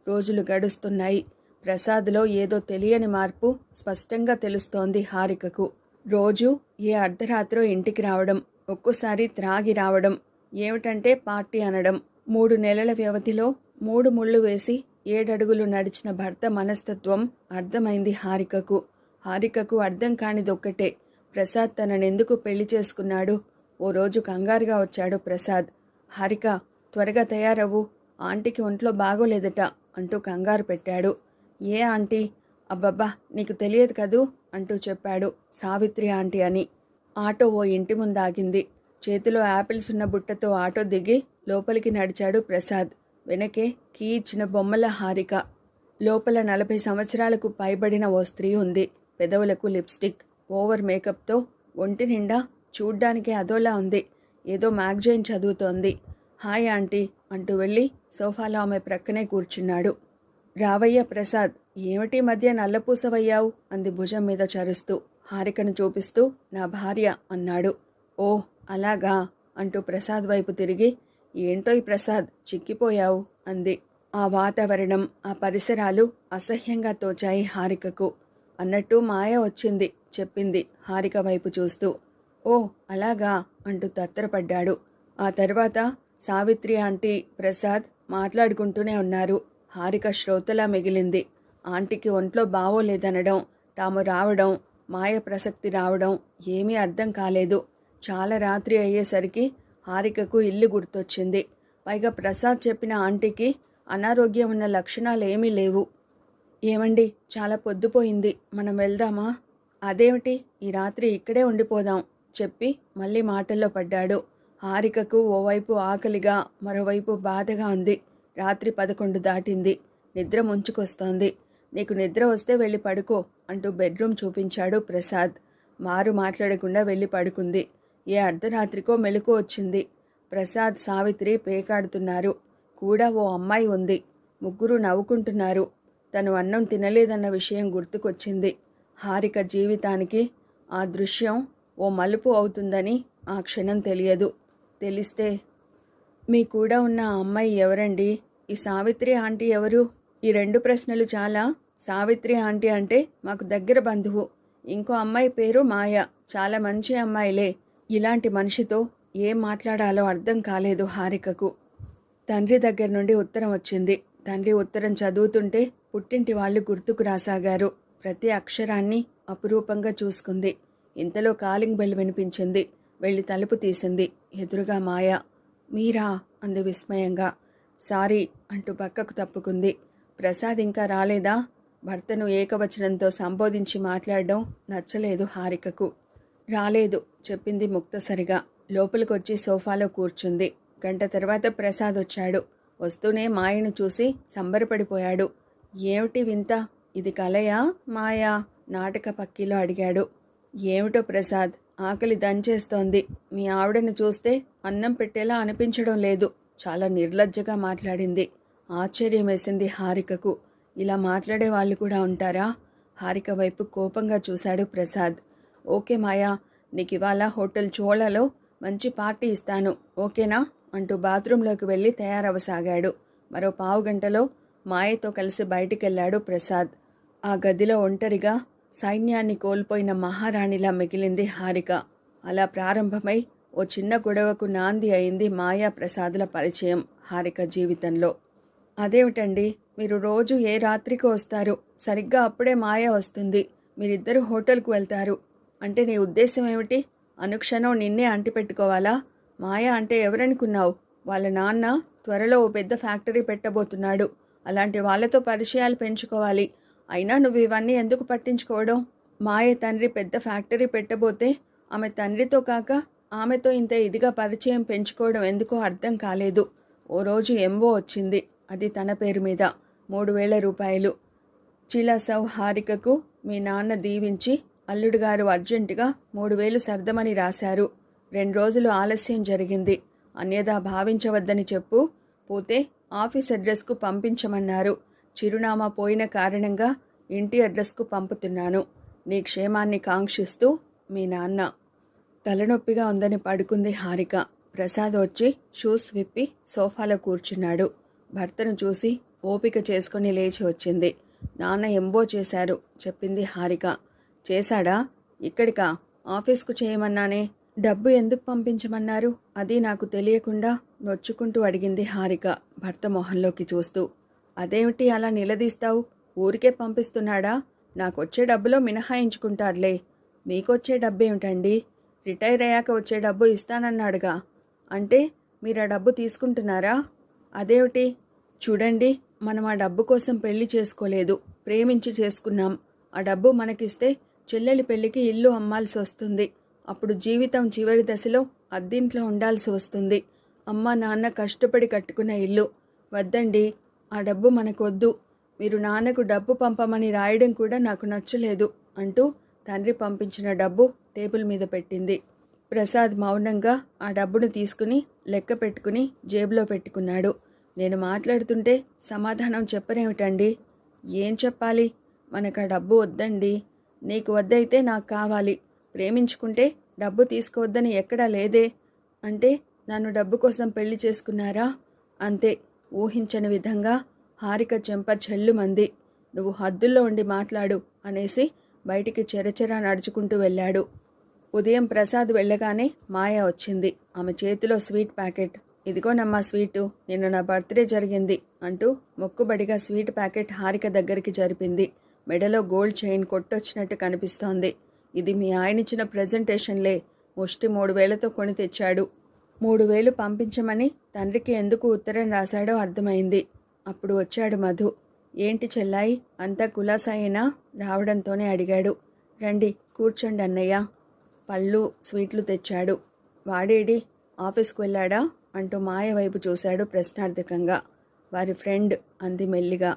రోజులు గడుస్తున్నాయి. ప్రసాద్లో ఏదో తెలియని మార్పు స్పష్టంగా తెలుస్తోంది హారికకు. రోజు ఏ అర్ధరాత్రో ఇంటికి రావడం, ఒక్కోసారి త్రాగి రావడం, ఏమిటంటే పార్టీ అనడం. 3 నెలల వ్యవధిలో 3 ముళ్ళు వేసి 7 అడుగులు నడిచిన భర్త మనస్తత్వం అర్థమైంది హారికకు. హారికకు అర్థం కానిదొక్కటే, ప్రసాద్ తననెందుకు పెళ్లి చేసుకున్నాడు. ఓ రోజు కంగారుగా వచ్చాడు ప్రసాద్. హారిక, త్వరగా తయారవ్వు, ఆంటీకి ఒంట్లో బాగోలేదట అంటూ కంగారు పెట్టాడు. ఏ ఆంటీ? అబ్బబ్బా, నీకు తెలియదు కదూ అంటూ చెప్పాడు. సావిత్రి ఆంటీ అని. ఆటో ఓ ఇంటి ముందాగింది. చేతిలో యాపిల్స్ ఉన్న బుట్టతో ఆటో దిగి లోపలికి నడిచాడు ప్రసాద్. వెనకే కీ ఇచ్చిన బొమ్మల హారిక. లోపల 40 సంవత్సరాలకు పైబడిన ఓ స్త్రీ ఉంది. పెదవులకు లిప్స్టిక్, ఓవర్ మేకప్తో ఒంటి నిండా చూడ్డానికి అదోలా ఉంది. ఏదో మ్యాగజైన్ చదువుతోంది. హాయ్ ఆంటీ అంటూ వెళ్ళి సోఫాలో ఆమె ప్రక్కనే కూర్చున్నాడు. రావయ్య ప్రసాద్, ఏమిటి మధ్య నల్లపూసవయ్యావు అంది భుజం మీద చరుస్తూ. హారికను చూపిస్తూ, నా భార్య అన్నాడు. ఓ అలాగా అంటూ ప్రసాద్ వైపు తిరిగి, ఏంటో ఈ ప్రసాద్, చిక్కిపోయావు అంది. ఆ వాతావరణం, ఆ పరిసరాలు అసహ్యంగా తోచాయి హారికకు. అన్నట్టు మాయ వచ్చింది చెప్పింది హారిక వైపు చూస్తూ. ఓ అలాగా అంటూ తత్తరపడ్డాడు. ఆ తర్వాత సావిత్రి ఆంటీ, ప్రసాద్ మాట్లాడుకుంటూనే ఉన్నారు. హారిక శ్రోతలా మిగిలింది. ఆంటీకి ఒంట్లో బావోలేదనడం, తాము రావడం, మాయ ప్రసక్తి రావడం ఏమీ అర్థం కాలేదు. చాలా రాత్రి అయ్యేసరికి హారికకు ఇల్లు గుర్తొచ్చింది. పైగా ప్రసాద్ చెప్పిన ఆంటీకి అనారోగ్యం ఉన్న లక్షణాలు ఏమీ లేవు. ఏమండి, చాలా పొద్దుపోయింది, మనం వెళ్దామా? అదేమిటి, ఈ రాత్రి ఇక్కడే ఉండిపోదాం చెప్పి మళ్ళీ మాటల్లో పడ్డాడు. హారికకు ఓవైపు ఆకలిగా, మరోవైపు బాధగా ఉంది. రాత్రి 11 దాటింది. నిద్ర ముంచుకొస్తోంది. నీకు నిద్ర వస్తే వెళ్ళి పడుకో అంటూ బెడ్రూమ్ చూపించాడు ప్రసాద్. మారు మాట్లాడకుండా వెళ్ళి పడుకుంది. ఏ అర్ధరాత్రికో మెలకు వచ్చింది. ప్రసాద్, సావిత్రి పేకాడుతున్నారు. కూడా ఓ అమ్మాయి ఉంది. ముగ్గురు నవ్వుకుంటున్నారు. తను అన్నం తినలేదన్న విషయం గుర్తుకొచ్చింది. హారిక జీవితానికి ఆ దృశ్యం ఓ మలుపు అవుతుందని ఆ క్షణం తెలియదు. తెలిస్తే, మీ కూడా ఉన్న ఆ అమ్మాయి ఎవరండి? ఈ సావిత్రి ఆంటీ ఎవరు? ఈ 2 ప్రశ్నలు చాలా. సావిత్రి ఆంటీ అంటే మాకు దగ్గర బంధువు. ఇంకో అమ్మాయి పేరు మాయ. చాలా మంచి అమ్మాయిలే. ఇలాంటి మనిషితో ఏం మాట్లాడాలో అర్థం కాలేదు హారికకు. తండ్రి దగ్గర నుండి ఉత్తరం వచ్చింది. తండ్రి ఉత్తరం చదువుతుంటే పుట్టింటి వాళ్ళు గుర్తుకు రాసాగారు. ప్రతి అక్షరాన్ని అపురూపంగా చూసుకుంది. ఇంతలో కాలింగ్ బెల్ వినిపించింది. వెళ్ళి తలుపు తీసింది. ఎదురుగా మాయ. మీరా అంది విస్మయంగా. సారీ అంటూ పక్కకు తప్పుకుంది. ప్రసాద్ ఇంకా రాలేదా? భర్తను ఏకవచనంతో సంబోధించి మాట్లాడడం నచ్చలేదు హారికకు. రాలేదు చెప్పింది ముక్తసరిగా. లోపలికొచ్చి సోఫాలో కూర్చుంది. గంట తర్వాత ప్రసాద్ వచ్చాడు. వస్తూనే మాయను చూసి సంబరపడిపోయాడు. ఏమిటి వింత? ఇది కలయా మాయా? నాటక పక్కిలో అడిగాడు. ఏమిటో ప్రసాద్, ఆకలి దంచేస్తోంది. మీ ఆవిడను చూస్తే అన్నం పెట్టేలా అనిపించడం లేదు. చాలా నిర్లజ్జగా మాట్లాడింది. ఆశ్చర్యం వేసింది హారికకు. ఇలా మాట్లాడే వాళ్ళు కూడా ఉంటారా? హారిక వైపు కోపంగా చూశాడు ప్రసాద్. ఓకే మాయా, నీకు ఇవాళ హోటల్ చోళలో మంచి పార్టీ ఇస్తాను, ఓకేనా అంటూ బాత్రూంలోకి వెళ్ళి తయారవసాగాడు. మరో పావుగంటలో మాయతో కలిసి బయటికెళ్లాడు ప్రసాద్. ఆ గదిలో ఒంటరిగా సైన్యాన్ని కోల్పోయిన మహారాణిలా మిగిలింది హారిక. అలా ప్రారంభమై ఓ చిన్న గొడవకు నాంది అయింది మాయా ప్రసాద్ల పరిచయం హారిక జీవితంలో. అదేమిటండి, మీరు రోజు ఏ రాత్రికి వస్తారు? సరిగ్గా అప్పుడే మాయ వస్తుంది. మీరిద్దరూ హోటల్కు వెళ్తారు అంటే నీ ఉద్దేశం ఏమిటి? అనుక్షణం నిన్నే అంటిపెట్టుకోవాలా? మాయ అంటే ఎవరనుకున్నావు? వాళ్ళ నాన్న త్వరలో ఓ పెద్ద ఫ్యాక్టరీ పెట్టబోతున్నాడు. అలాంటి వాళ్ళతో పరిచయాలు పెంచుకోవాలి. అయినా నువ్వు ఇవన్నీ ఎందుకు పట్టించుకోవడం? మాయ తండ్రి పెద్ద ఫ్యాక్టరీ పెట్టబోతే ఆమె తండ్రితో కాక ఆమెతో ఇంత ఇదిగా పరిచయం పెంచుకోవడం ఎందుకో అర్థం కాలేదు. ఓ రోజు ఎంవో వచ్చింది. అది తన పేరు మీద 3,000 రూపాయలు. చిలసౌ హారికకు మీ నాన్న దీవించి అల్లుడుగారు అర్జెంటుగా 3,000 సర్దమని రాశారు. 2 రోజులు ఆలస్యం జరిగింది. అన్యదా భావించవద్దని చెప్పు. పోతే ఆఫీస్ అడ్రస్కు పంపించమన్నారు. చిరునామా పోయిన కారణంగా ఇంటి అడ్రస్కు పంపుతున్నాను. నీ క్షేమాన్ని కాంక్షిస్తూ మీ నాన్న. తలనొప్పిగా ఉందని పడుకుంది హారిక. ప్రసాద్ వచ్చి షూస్ విప్పి సోఫాలో కూర్చున్నాడు. భర్తను చూసి ఓపిక చేసుకుని లేచి వచ్చింది. నాన్న ఎంబో చేశారు చెప్పింది హారిక. చేశాడా? ఇక్కడికా? ఆఫీస్కు చేయమన్నానే. డబ్బు ఎందుకు పంపించమన్నారు? అది నాకు తెలియకుండా నొచ్చుకుంటూ అడిగింది హారిక భర్త మొహంలోకి చూస్తూ. అదేమిటి అలా నిలదీస్తావు? ఊరికే పంపిస్తున్నాడా? నాకొచ్చే డబ్బులో మినహాయించుకుంటారులే. మీకొచ్చే డబ్బేమిటండి? రిటైర్ అయ్యాక వచ్చే డబ్బు ఇస్తానన్నాడుగా. అంటే మీరు ఆ డబ్బు తీసుకుంటున్నారా? అదేమిటి? చూడండి, మనం ఆ డబ్బు కోసం పెళ్లి చేసుకోలేదు, ప్రేమించి చేసుకున్నాం. ఆ డబ్బు మనకిస్తే చెల్లెలి పెళ్లికి ఇల్లు అమ్మాల్సి వస్తుంది. అప్పుడు జీవితం చివరి దశలో అద్దింట్లో ఉండాల్సి వస్తుంది. అమ్మ నాన్న కష్టపడి కట్టుకున్న ఇల్లు. వద్దండి, ఆ డబ్బు మనకొద్దు. మీరు నాన్నకు డబ్బు పంపమని రాయడం కూడా నాకు నచ్చలేదు అంటూ తండ్రి పంపించిన డబ్బు టేబుల్ మీద పెట్టింది. ప్రసాద్ మౌనంగా ఆ డబ్బును తీసుకుని లెక్క పెట్టుకుని జేబులో పెట్టుకున్నాడు. నేను మాట్లాడుతుంటే సమాధానం చెప్పరేమిటండి? ఏం చెప్పాలి? మనకు ఆ డబ్బు వద్దండి. నీకు వద్దయితే నాకు కావాలి. ప్రేమించుకుంటే డబ్బు తీసుకోవద్దని ఎక్కడా లేదే. అంటే నన్ను డబ్బు కోసం పెళ్లి చేసుకున్నారా? అంతే. ఊహించని విధంగా హారిక చెంప చెల్లుమంది. నువ్వు హద్దుల్లో ఉండి మాట్లాడు అనేసి బయటికి చెరచెరా నడుచుకుంటూ వెళ్ళాడు. ఉదయం ప్రసాద్ వెళ్ళగానే మాయ వచ్చింది. ఆమె చేతిలో స్వీట్ ప్యాకెట్. ఇదిగోనమ్మా స్వీటు, నిన్న నా బర్త్డే జరిగింది అంటూ మొక్కుబడిగా స్వీట్ ప్యాకెట్ హారిక దగ్గరికి జరిపింది. మెడలో గోల్డ్ చైన్ కొట్టొచ్చినట్టు కనిపిస్తోంది. ఇది మీ ఆయనిచ్చిన ప్రెజెంటేషన్లే. ముష్టి 3,000తో కొని తెచ్చాడు. 3,000 పంపించమని తండ్రికి ఎందుకు ఉత్తరం రాశాడో అర్థమైంది. అప్పుడు వచ్చాడు మధు. ఏంటి చెల్లాయి, అంతా కులాసాయేనా? రావడంతోనే అడిగాడు. రండి కూర్చోండి అన్నయ్య. పళ్ళు స్వీట్లు తెచ్చాడు. వాడేడి? ఆఫీస్కు వెళ్ళాడా అంటూ మాయ వైపు చూశాడు ప్రశ్నార్థకంగా. వారి ఫ్రెండ్ అంది మెల్లిగా.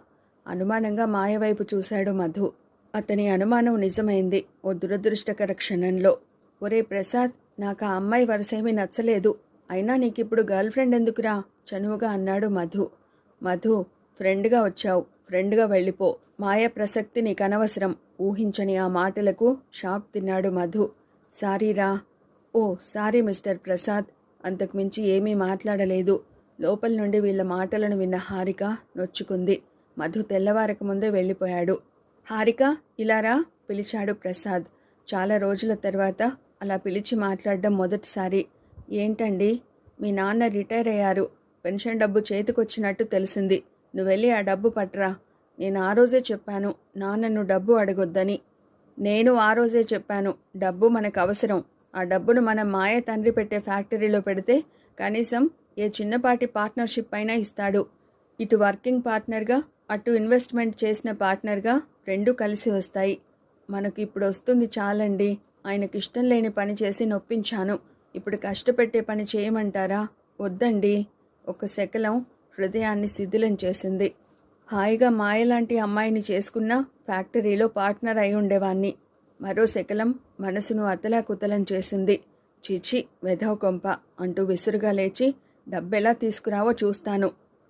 అనుమానంగా మాయ వైపు చూశాడు మధు. అతని అనుమానం నిజమైంది ఓ దురదృష్టకర క్షణంలో. ఒరే ప్రసాద్, నాకు ఆ అమ్మాయి వరసేమీ నచ్చలేదు. అయినా నీకిప్పుడు గర్ల్ ఫ్రెండ్ ఎందుకురా? చనువుగా అన్నాడు మధు. మధు, ఫ్రెండ్గా వచ్చావు, ఫ్రెండ్గా వెళ్ళిపో. మాయ ప్రసక్తి నీకనవసరం. ఊహించని ఆ మాటలకు షాక్ తిన్నాడు మధు. సారీరా. ఓ సారీ మిస్టర్ ప్రసాద్. అంతకుమించి ఏమీ మాట్లాడలేదు. లోపల నుండి వీళ్ళ మాటలను విన్న హారిక నొచ్చుకుంది. మధు తెల్లవారక ముందే వెళ్ళిపోయాడు. హారిక, ఇలారా పిలిచాడు ప్రసాద్. చాలా రోజుల తర్వాత అలా పిలిచి మాట్లాడడం మొదటిసారి. ఏంటండి? మీ నాన్న రిటైర్ అయ్యారు. పెన్షన్ డబ్బు చేతికొచ్చినట్టు తెలిసింది. నువ్వెళ్ళి ఆ డబ్బు పట్రా. నేను ఆ రోజే చెప్పాను నాన్నను డబ్బు అడగొద్దని. నేను ఆ రోజే చెప్పాను డబ్బు మనకు అవసరం. ఆ డబ్బును మనం మాయ తండ్రి పెట్టే ఫ్యాక్టరీలో పెడితే కనీసం ఏ చిన్నపాటి పార్ట్నర్షిప్ అయినా ఇస్తాడు. ఇటు వర్కింగ్ పార్ట్నర్గా, అటు ఇన్వెస్ట్మెంట్ చేసిన పార్ట్నర్గా రెండూ కలిసి వస్తాయి. మనకు ఇప్పుడు వస్తుంది చాలండి. ఆయనకి ఇష్టం లేని పని చేసి నొప్పించాను. ఇప్పుడు కష్టపెట్టే పని చేయమంటారా? వద్దండి. ఒక శకలం హృదయాన్ని శిథిలం చేసింది. హాయిగా మాయలాంటి అమ్మాయిని చేసుకున్న ఫ్యాక్టరీలో పార్ట్నర్ అయి ఉండేవాణ్ణి. మరో శకలం మనసును అతలాకుతలం చేసింది. చిచి, వెధవ కొంప అంటూ విసురుగా లేచి, డబ్బెలా తీసుకురావో చూస్తాను.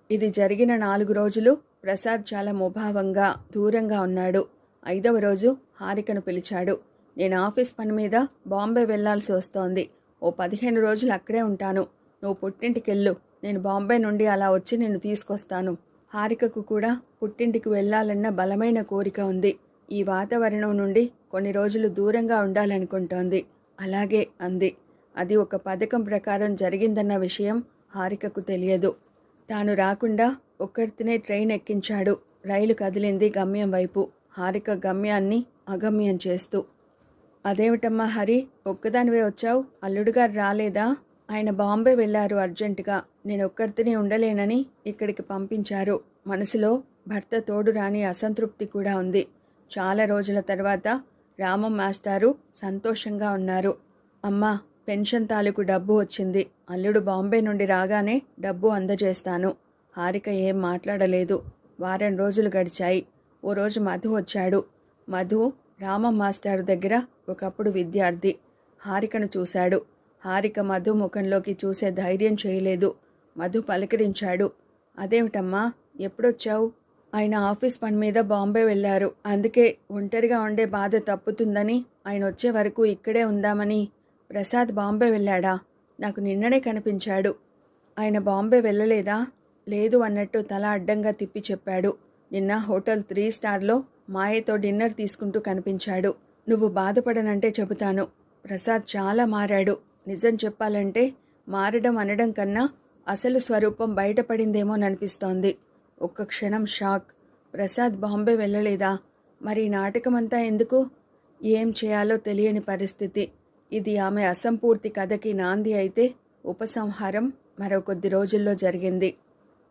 ఇది జరిగిన 4 రోజులు ప్రసాద్ చాలా ముభావంగా దూరంగా ఉన్నాడు. 5వ రోజు హారికను పిలిచాడు. నేను ఆఫీస్ పని మీద బాంబే వెళ్లాల్సి వస్తోంది. ఓ 15 రోజులు అక్కడే ఉంటాను. నువ్వు పుట్టింటికెళ్ళు. నేను బాంబే నుండి అలా వచ్చి నిన్ను తీసుకొస్తాను. హారికకు కూడా పుట్టింటికి వెళ్లాలన్న బలమైన కోరిక ఉంది. ఈ వాతావరణం నుండి కొన్ని రోజులు దూరంగా ఉండాలనుకుంటోంది. అలాగే అంది. అది ఒక పథకం ప్రకారం జరిగిందన్న విషయం హారికకు తెలియదు. తాను రాకుండా ఒక్కరితోనే ట్రైన్ ఎక్కించాడు. రైలు కదిలింది గమ్యం వైపు, హారిక గమ్యాన్ని అగమ్యం చేస్తూ. అదేమిటమ్మా హరి, ఒక్కదానివే వచ్చావు? అల్లుడుగారు రాలేదా? ఆయన బాంబే వెళ్లారు అర్జెంటుగా. నేను ఒక్కరితోనే ఉండలేనని ఇక్కడికి పంపించారు. మనసులో భర్త తోడు రాని అసంతృప్తి కూడా ఉంది. చాలా రోజుల తర్వాత రామం మాస్టారు సంతోషంగా ఉన్నారు. అమ్మా, పెన్షన్ తాలూకు డబ్బు వచ్చింది. అల్లుడు బాంబే నుండి రాగానే డబ్బు అందజేస్తాను. హారిక ఏం మాట్లాడలేదు. వారం రోజులు గడిచాయి. ఓ రోజు మధు వచ్చాడు. మధు రామం మాస్టారు దగ్గర ఒకప్పుడు విద్యార్థి. హారికను చూశాడు. హారిక మధు ముఖంలోకి చూసే ధైర్యం చేయలేదు. మధు పలకరించాడు. అదేమిటమ్మా, ఎప్పుడొచ్చావు? ఆయన ఆఫీస్ పని మీద బాంబే వెళ్లారు. అందుకే ఒంటరిగా ఉండే బాధ తప్పుతుందని ఆయన వచ్చే వరకు ఇక్కడే ఉందామని. ప్రసాద్ బాంబే వెళ్ళాడా? నాకు నిన్ననే కనిపించాడు. ఆయన బాంబే వెళ్ళలేదా? లేదు అన్నట్టు తల అడ్డంగా తిప్పి చెప్పాడు. నిన్న హోటల్ 3 స్టార్లో మాయతో డిన్నర్ తీసుకుంటూ కనిపించాడు. నువ్వు బాధపడనంటే చెబుతాను. ప్రసాద్ చాలా మారాడు. నిజం చెప్పాలంటే మారడం అనడం కన్నా అసలు స్వరూపం బయటపడిందేమోననిపిస్తోంది. ఒక్క క్షణం షాక్. ప్రసాద్ బాంబే వెళ్ళలేదా? మరి నాటకమంతా ఎందుకు? ఏం చేయాలో తెలియని పరిస్థితి. ఇది ఆమె అసంపూర్తి కథకి నాంది అయితే ఉపసంహారం మరో కొద్ది రోజుల్లో జరిగింది.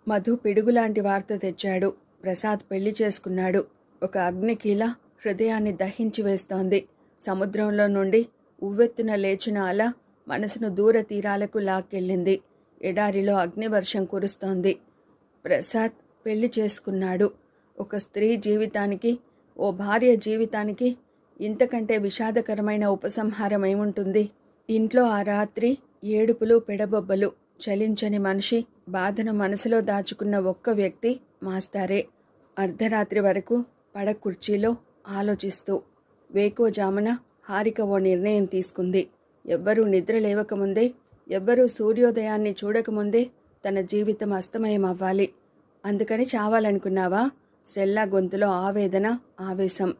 మధు పిడుగులాంటి వార్త తెచ్చాడు. ప్రసాద్ పెళ్లి చేసుకున్నాడు. ఒక అగ్నికీల హృదయాన్ని దహించి వేస్తోంది. సముద్రంలో నుండి ఉవ్వెత్తున లేచిన అల మనసును దూర తీరాలకు లాక్కెళ్ళింది. ఎడారిలో అగ్నివర్షం కురుస్తోంది. ప్రసాద్ పెళ్లి చేసుకున్నాడు. ఒక స్త్రీ జీవితానికి, ఓ భార్య జీవితానికి ఇంతకంటే విషాదకరమైన ఉపసంహారం ఏముంటుంది? ఇంట్లో ఆ రాత్రి ఏడుపులు, పెడబొబ్బలు. చలించని మనిషి, బాధను మనసులో దాచుకున్న ఒక్క వ్యక్తి మాస్టారే. అర్ధరాత్రి వరకు పడకుర్చీలో ఆలోచిస్తూ. వేకువజామున హారిక ఓ నిర్ణయం తీసుకుంది. ఎవ్వరూ నిద్ర లేవకముందే, ఎవ్వరూ సూర్యోదయాన్ని చూడకముందే తన జీవితం అస్తమయం అవ్వాలి. అందుకని చావాలనుకున్నావా? స్టెల్లా గొంతులో ఆవేదన, ఆవేశం.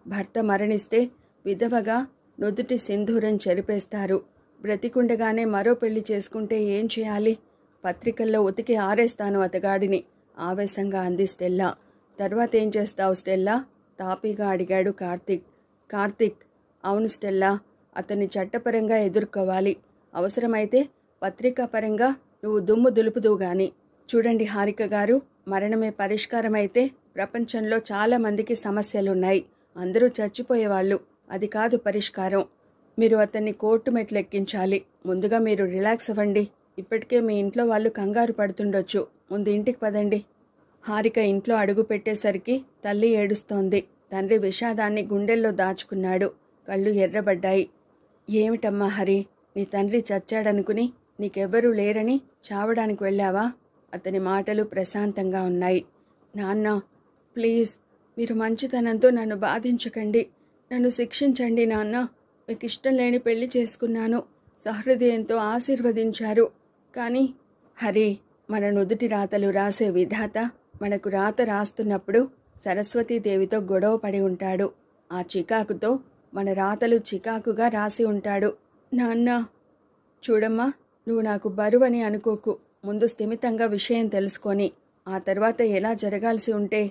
భర్త మరణిస్తే విధవగా నుదుటి సింధూరం చెరిపేస్తారు. బ్రతికుండగానే మరో పెళ్లి చేసుకుంటే ఏం చేయాలి? పత్రికల్లో ఉతికి ఆరేస్తాను అతగాడిని, ఆవేశంగా అంది స్టెల్లా. తర్వాత ఏం చేస్తావు స్టెల్లా? తాపీగా అడిగాడు కార్తీక్. కార్తీక్, అవును స్టెల్లా, అతన్ని చట్టపరంగా ఎదుర్కోవాలి. అవసరమైతే పత్రికాపరంగా నువ్వు దుమ్ము దులుపుదువు గాని. చూడండి హారిక గారు, మరణమే పరిష్కారమైతే ప్రపంచంలో చాలా మందికి సమస్యలున్నాయి. అందరూ చచ్చిపోయేవాళ్ళు. అది కాదు పరిష్కారం. మీరు అతన్ని కోర్టు మెట్లెక్కించాలి. ముందుగా మీరు రిలాక్స్ అవ్వండి. ఇప్పటికే మీ ఇంట్లో వాళ్ళు కంగారు పడుతుండొచ్చు. ముందు ఇంటికి పదండి. హారిక ఇంట్లో అడుగు పెట్టేసరికి తల్లి ఏడుస్తోంది. తండ్రి విషాదాన్ని గుండెల్లో దాచుకున్నాడు. కళ్ళు ఎర్రబడ్డాయి. ఏమిటమ్మా హరి, నీ తండ్రి చచ్చాడనుకుని నీకెవ్వరూ లేరని చావడానికి వెళ్ళావా? అతని మాటలు ప్రశాంతంగా ఉన్నాయి. నాన్న, ప్లీజ్, మీరు మంచితనంతో నన్ను బాధించకండి. నన్ను శిక్షించండి నాన్న. మీకు ఇష్టం లేని పెళ్లి చేసుకున్నాను. సహృదయంతో ఆశీర్వదించారు. కానీ హరి, మన నుదుటి రాతలు రాసే విధాత మనకు రాత రాస్తున్నప్పుడు సరస్వతీదేవితో గొడవ పడి ఉంటాడు. ఆ చికాకుతో మన రాతలు చికాకుగా రాసి ఉంటాడు. నాన్న, చూడమ్మా, నువ్వు నాకు బరువని అనుకోకు. ముందు స్థిమితంగా విషయం తెలుసుకొని ఆ తర్వాత ఎలా జరగాల్సి ఉంటే.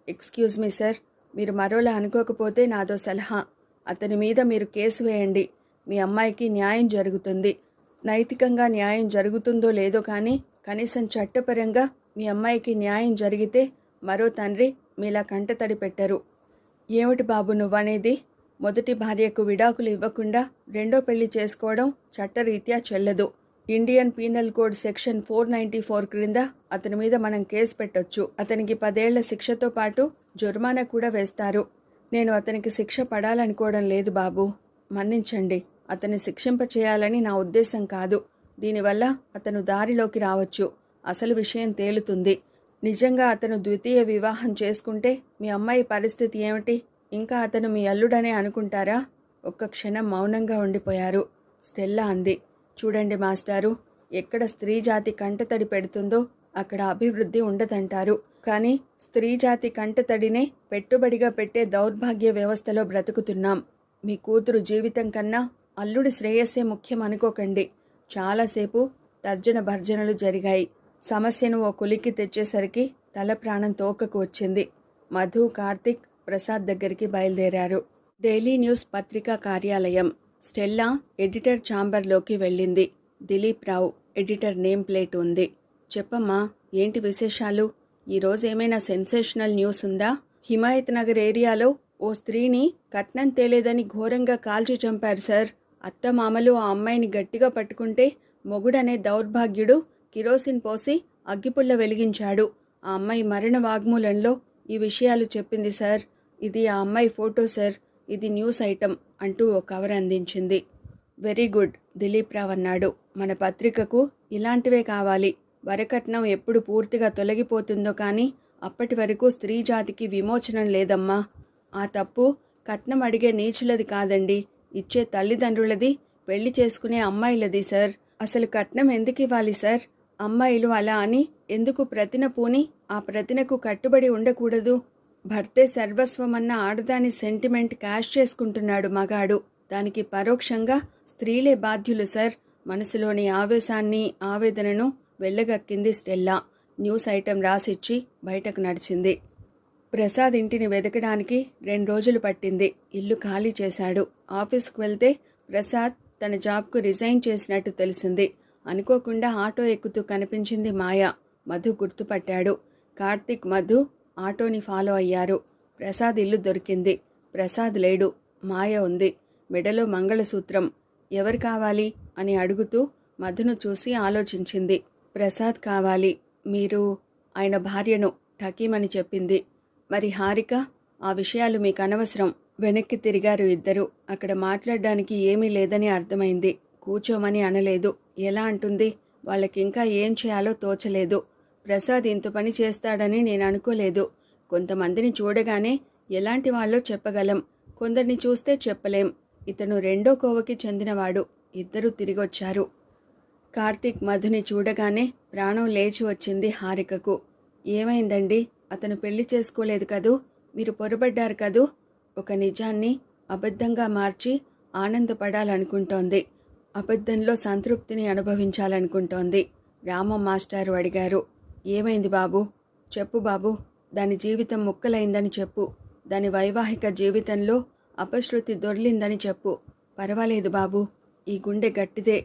ఎక్స్క్యూజ్ మీ సార్, మీరు మరోలా అనుకోకపోతే నాదో సలహా. అతని మీద మీరు కేసు వేయండి. మీ అమ్మాయికి న్యాయం జరుగుతుంది. నైతికంగా న్యాయం జరుగుతుందో లేదో కానీ కనీసం చట్టపరంగా మీ అమ్మాయికి న్యాయం జరిగితే మరో తండ్రి మీలా కంటతడి పెట్టరు. ఏమిటి బాబు నువ్వనేది? మొదటి భార్యకు విడాకులు ఇవ్వకుండా రెండో పెళ్లి చేసుకోవడం చట్టరీత్యా చెల్లదు. ఇండియన్ పీనల్ కోడ్ సెక్షన్ 494 క్రింద అతని మీద మనం కేసు పెట్టొచ్చు. అతనికి 10 ఏళ్ల శిక్షతో పాటు జుర్మానా కూడా వేస్తారు. నేను అతనికి శిక్ష పడాలనుకోవడం లేదు బాబు. మన్నించండి. అతన్ని శిక్షింప చేయాలని నా ఉద్దేశం కాదు. దీనివల్ల అతను దారిలోకి రావచ్చు. అసలు విషయం తేలుతుంది. నిజంగా అతను ద్వితీయ వివాహం చేసుకుంటే మీ అమ్మాయి పరిస్థితి ఏమిటి? ఇంకా అతను మీ అల్లుడనే అనుకుంటారా? ఒక్క క్షణం మౌనంగా ఉండిపోయారు. స్టెల్లా అంది, చూడండి మాస్టారు, ఎక్కడ స్త్రీ జాతి కంటతడి పెడుతుందో అక్కడ అభివృద్ధి ఉండదంటారు. కానీ స్త్రీ జాతి కంటతడినే పెట్టుబడిగా పెట్టే దౌర్భాగ్య వ్యవస్థలో బ్రతుకుతున్నాం. మీ కూతురు జీవితం కన్నా అల్లుడి శ్రేయస్సే ముఖ్యం అనుకోకండి. చాలాసేపు తర్జన భర్జనలు జరిగాయి. సమస్యను ఓ కొలిక్కి తెచ్చేసరికి తల ప్రాణం తోకకు వచ్చింది. మధు, కార్తిక్ ప్రసాద్ దగ్గరికి బయలుదేరారు. డైలీ న్యూస్ పత్రికా కార్యాలయం. స్టెల్లా ఎడిటర్ ఛాంబర్లోకి వెళ్ళింది. దిలీప్ రావు ఎడిటర్ నేమ్ ప్లేట్ ఉంది. చెప్పమ్మా, ఏంటి విశేషాలు? ఈరోజు ఏమైనా సెన్సేషనల్ న్యూస్ ఉందా? హిమాయత్ నగర్ ఏరియాలో ఓ స్త్రీని కట్నం తేలేదని ఘోరంగా కాల్చి చంపారు సార్. అత్తమామలు ఆ అమ్మాయిని గట్టిగా పట్టుకుంటే మొగుడనే దౌర్భాగ్యుడు కిరోసిన్ పోసి అగ్గిపుల్ల వెలిగించాడు. ఆ అమ్మాయి మరణ వాగ్మూలంలో ఈ విషయాలు చెప్పింది సార్. ఇది ఆ అమ్మాయి ఫోటో సార్. ఇది న్యూస్ ఐటమ్ అంటూ ఓ కవర్ అందించింది. వెరీ గుడ్, దిలీప్ రావు అన్నాడు. మన పత్రికకు ఇలాంటివే కావాలి. వరకట్నం ఎప్పుడు పూర్తిగా తొలగిపోతుందో కానీ అప్పటి వరకు స్త్రీ జాతికి విమోచనం లేదమ్మా. ఆ తప్పు కట్నం అడిగే నీచులది కాదండి, ఇచ్చే తల్లిదండ్రులది, పెళ్లి చేసుకునే అమ్మాయిలది సార్. అసలు కట్నం ఎందుకు ఇవ్వాలి సార్? అమ్మాయిలు అలా అని ఎందుకు ప్రతిన పూని ఆ ప్రతినకు కట్టుబడి ఉండకూడదు? భర్తే సర్వస్వమన్న ఆడదాని సెంటిమెంట్ క్యాష్ చేసుకుంటున్నాడు మగాడు. దానికి పరోక్షంగా స్త్రీలే బాధ్యులు సార్. మనసులోని ఆవేశాన్ని, ఆవేదనను వెళ్ళగక్కింది స్టెల్లా. న్యూస్ ఐటెం రాసిచ్చి బయటకు నడిచింది. ప్రసాద్ ఇంటిని వెతకడానికి 2 రోజులు పట్టింది. ఇల్లు ఖాళీ చేశాడు. ఆఫీస్కు వెళ్తే ప్రసాద్ తన జాబ్కు రిజైన్ చేసినట్టు తెలిసింది. అనుకోకుండా ఆటో ఎక్కుతూ కనిపించింది మాయ. మధు గుర్తుపట్టాడు. కార్తిక్, మధు ఆటోని ఫాలో అయ్యారు. ప్రసాద్ ఇల్లు దొరికింది. ప్రసాద్ లేడు. మాయ ఉంది. మెడలో మంగళసూత్రం. ఎవరు కావాలి అని అడుగుతూ మధును చూసి ఆలోచించింది. ప్రసాద్ కావాలి. మీరు ఆయన భార్యను ఠకీమని చెప్పింది. మరి హారిక? ఆ విషయాలు మీకు అనవసరం. వెనక్కి తిరిగారు ఇద్దరు. అక్కడ మాట్లాడడానికి ఏమీ లేదని అర్థమైంది. కూర్చోమని అనలేదు. ఎలా అంటుంది? వాళ్ళకింకా ఏం చేయాలో తోచలేదు. ప్రసాద్ ఇంత పని చేస్తాడని నేను అనుకోలేదు. కొంతమందిని చూడగానే ఎలాంటి వాళ్ళో చెప్పగలం, కొందరిని చూస్తే చెప్పలేం. ఇతను 2వ కోవకి చెందినవాడు. ఇద్దరూ తిరిగొచ్చారు. కార్తీక్ మధుని చూడగానే ప్రాణం లేచి వచ్చింది హారికకు. ఏమైందండి? అతను పెళ్లి చేసుకోలేదు కదూ? మీరు పొరబడ్డారు కదూ? ఒక నిజాన్ని అబద్ధంగా మార్చి ఆనందపడాలనుకుంటోంది. అబద్ధంలో సంతృప్తిని అనుభవించాలనుకుంటోంది. రామం మాస్టారు అడిగారు. ఏమైంది బాబు? చెప్పు బాబు. దాని జీవితం ముక్కలైందని చెప్పు. దాని వైవాహిక జీవితంలో అపశృతి దొర్లిందని చెప్పు. పర్వాలేదు బాబు, ఈ గుండె గట్టిదే.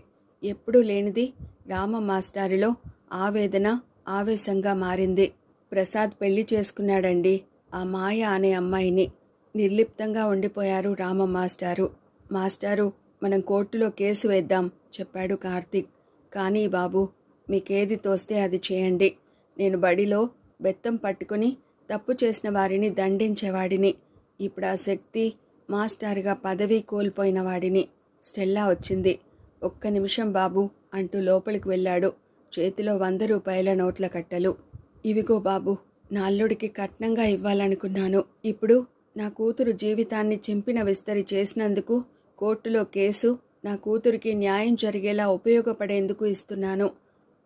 ఎప్పుడూ లేనిది రామం మాస్టారిలో ఆవేదన ఆవేశంగా మారింది. ప్రసాద్ పెళ్లి చేసుకున్నాడండి ఆ మాయ అనే అమ్మాయిని. నిర్లిప్తంగా ఉండిపోయారు రామం మాస్టారు. మాస్టారు, మనం కోర్టులో కేసు వేద్దాం చెప్పాడు కార్తీక్. కానీ బాబు, మీకేది తోస్తే అది చేయండి. నేను బడిలో బెత్తం పట్టుకుని తప్పు చేసిన వారిని దండించేవాడిని. ఇప్పుడు ఆ శక్తి, మాస్టారుగా పదవి కోల్పోయిన వాడిని. స్టెల్లా వచ్చింది. ఒక్క నిమిషం బాబు అంటూ లోపలికి వెళ్ళాడు. చేతిలో 100 రూపాయల నోట్ల కట్టలు. ఇవిగో బాబు, నా అల్లుడికి కట్నంగా ఇవ్వాలనుకున్నాను. ఇప్పుడు నా కూతురు జీవితాన్ని చింపిన విస్తరి చేసినందుకు కోర్టులో కేసు నా కూతురికి న్యాయం జరిగేలా ఉపయోగపడేందుకు ఇస్తున్నాను.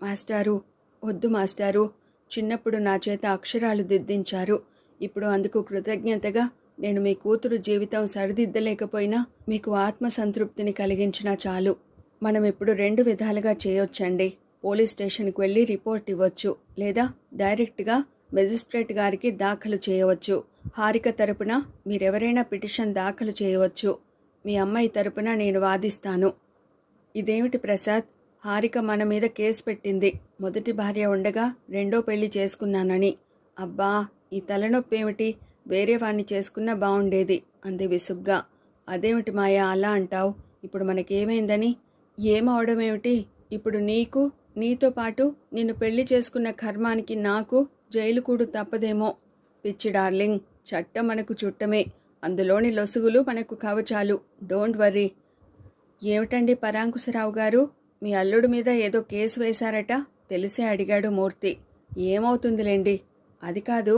మాస్టారు, వద్దు మాస్టారు. చిన్నప్పుడు నా చేత అక్షరాలు దిద్దించారు. ఇప్పుడు అందుకు కృతజ్ఞతగా నేను మీ కూతురు జీవితం సరిదిద్దలేకపోయినా మీకు ఆత్మసంతృప్తిని కలిగించినా చాలు. మనం ఇప్పుడు 2 విధాలుగా చేయొచ్చండి. పోలీస్ స్టేషన్కి వెళ్ళి రిపోర్ట్ ఇవ్వచ్చు, లేదా డైరెక్ట్గా మెజిస్ట్రేట్ గారికి దాఖలు చేయవచ్చు. హారిక తరపున మీరెవరైనా పిటిషన్ దాఖలు చేయవచ్చు. మీ అమ్మాయి తరపున నేను వాదిస్తాను. ఇదేమిటి ప్రసాద్, హారిక మన మీద కేసు పెట్టింది, మొదటి భార్య ఉండగా రెండో పెళ్లి చేసుకున్నానని. అబ్బా, ఈ తలనొప్పి ఏమిటి, వేరే వాణ్ణి చేసుకున్నా బాగుండేది అంది విసుగ్గా. అదేమిటి మాయా అలా అంటావు, ఇప్పుడు మనకేమైందని? ఏమవడమేమిటి, ఇప్పుడు నీకు, నీతో పాటు నిన్ను పెళ్లి చేసుకున్న కర్మానికి నాకు జైలు కూడు తప్పదేమో. పిచ్చి డార్లింగ్, చట్టం మనకు చుట్టమే, అందులోని లొసుగులు మనకు కవచాలు. Don't worry. ఏమిటండి పరాంకుశరావు గారు, మీ అల్లుడి మీద ఏదో కేసు వేశారట, తెలిసే అడిగాడు మూర్తి. ఏమవుతుందిలేండి. అది కాదు,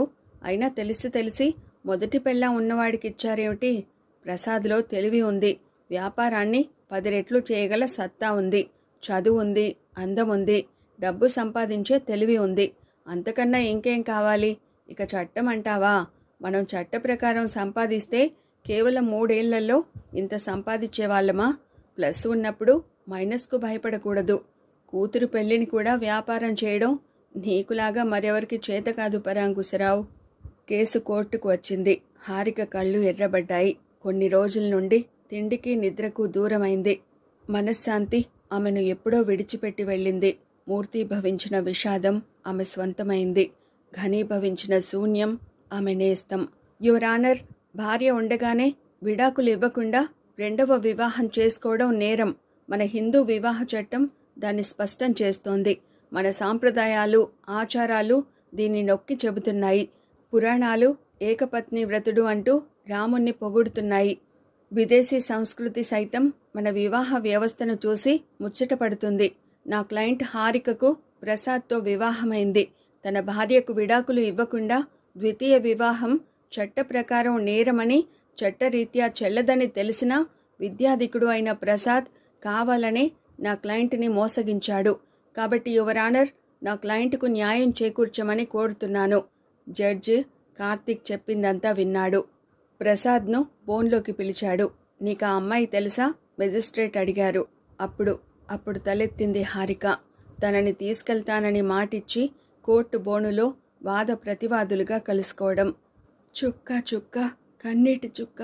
అయినా తెలిసి మొదటి పెళ్ళాం ఉన్నవాడికి ఇచ్చారేమిటి? ప్రసాద్లో తెలివి ఉంది, వ్యాపారాన్ని 10 రెట్లు చేయగల సత్తా ఉంది, చదువు ఉంది, అందం ఉంది, డబ్బు సంపాదించే తెలివి ఉంది. అంతకన్నా ఇంకేం కావాలి? ఇక చట్టం అంటావా? మనం చట్ట ప్రకారం సంపాదిస్తే కేవలం 3 ఏళ్లలో ఇంత సంపాదించేవాళ్ళమా? ప్లస్ ఉన్నప్పుడు మైనస్కు భయపడకూడదు. కూతురు పెళ్లిని కూడా వ్యాపారం చేయడం నీకులాగా మరెవరికి చేత కాదు పరాంకుశరావు. కేసు కోర్టుకు వచ్చింది. హారిక కళ్ళు ఎర్రబడ్డాయి. కొన్ని రోజుల నుండి తిండికి నిద్రకు దూరమైంది. మనశ్శాంతి ఆమెను ఎప్పుడో విడిచిపెట్టి వెళ్ళింది. మూర్తీభవించిన విషాదం ఆమె స్వంతమైంది. ఘనీభవించిన శూన్యం ఆమె నేస్తం. యువర్ ఆనర్, భార్య ఉండగానే విడాకులు ఇవ్వకుండా రెండవ వివాహం చేసుకోవడం నేరం. మన హిందూ వివాహ చట్టం దాన్ని స్పష్టం చేస్తోంది. మన సాంప్రదాయాలు, ఆచారాలు దీన్ని నొక్కి చెబుతున్నాయి. పురాణాలు ఏకపత్ని వ్రతుడు అంటూ రాముణ్ణి పొగుడుతున్నాయి. విదేశీ సంస్కృతి సైతం మన వివాహ వ్యవస్థను చూసి ముచ్చటపడుతుంది. నా క్లయింట్ హారికకు ప్రసాద్తో వివాహమైంది. తన భార్యకు విడాకులు ఇవ్వకుండా ద్వితీయ వివాహం చట్ట ప్రకారం నేరమని, చట్టరీత్యా చెల్లదని తెలిసినా విద్యాధికుడు అయిన ప్రసాద్ కావాలనే నా క్లయింట్ని మోసగించాడు. కాబట్టి యువర్ ఆనర్, నా క్లయింట్కు న్యాయం చేకూర్చమని కోరుతున్నాను. జడ్జి కార్తిక్ చెప్పిందంతా విన్నాడు. ప్రసాద్ను ఫోన్లోకి పిలిచాడు. నీకు ఆ అమ్మాయి తెలుసా? మెజిస్ట్రేట్ అడిగారు. అప్పుడు తలెత్తింది హారిక. తనని తీసుకెళ్తానని మాటిచ్చి కోర్టు బోనులో వాద ప్రతివాదులుగా కలుసుకోవడం. చుక్క కన్నీటి చుక్క,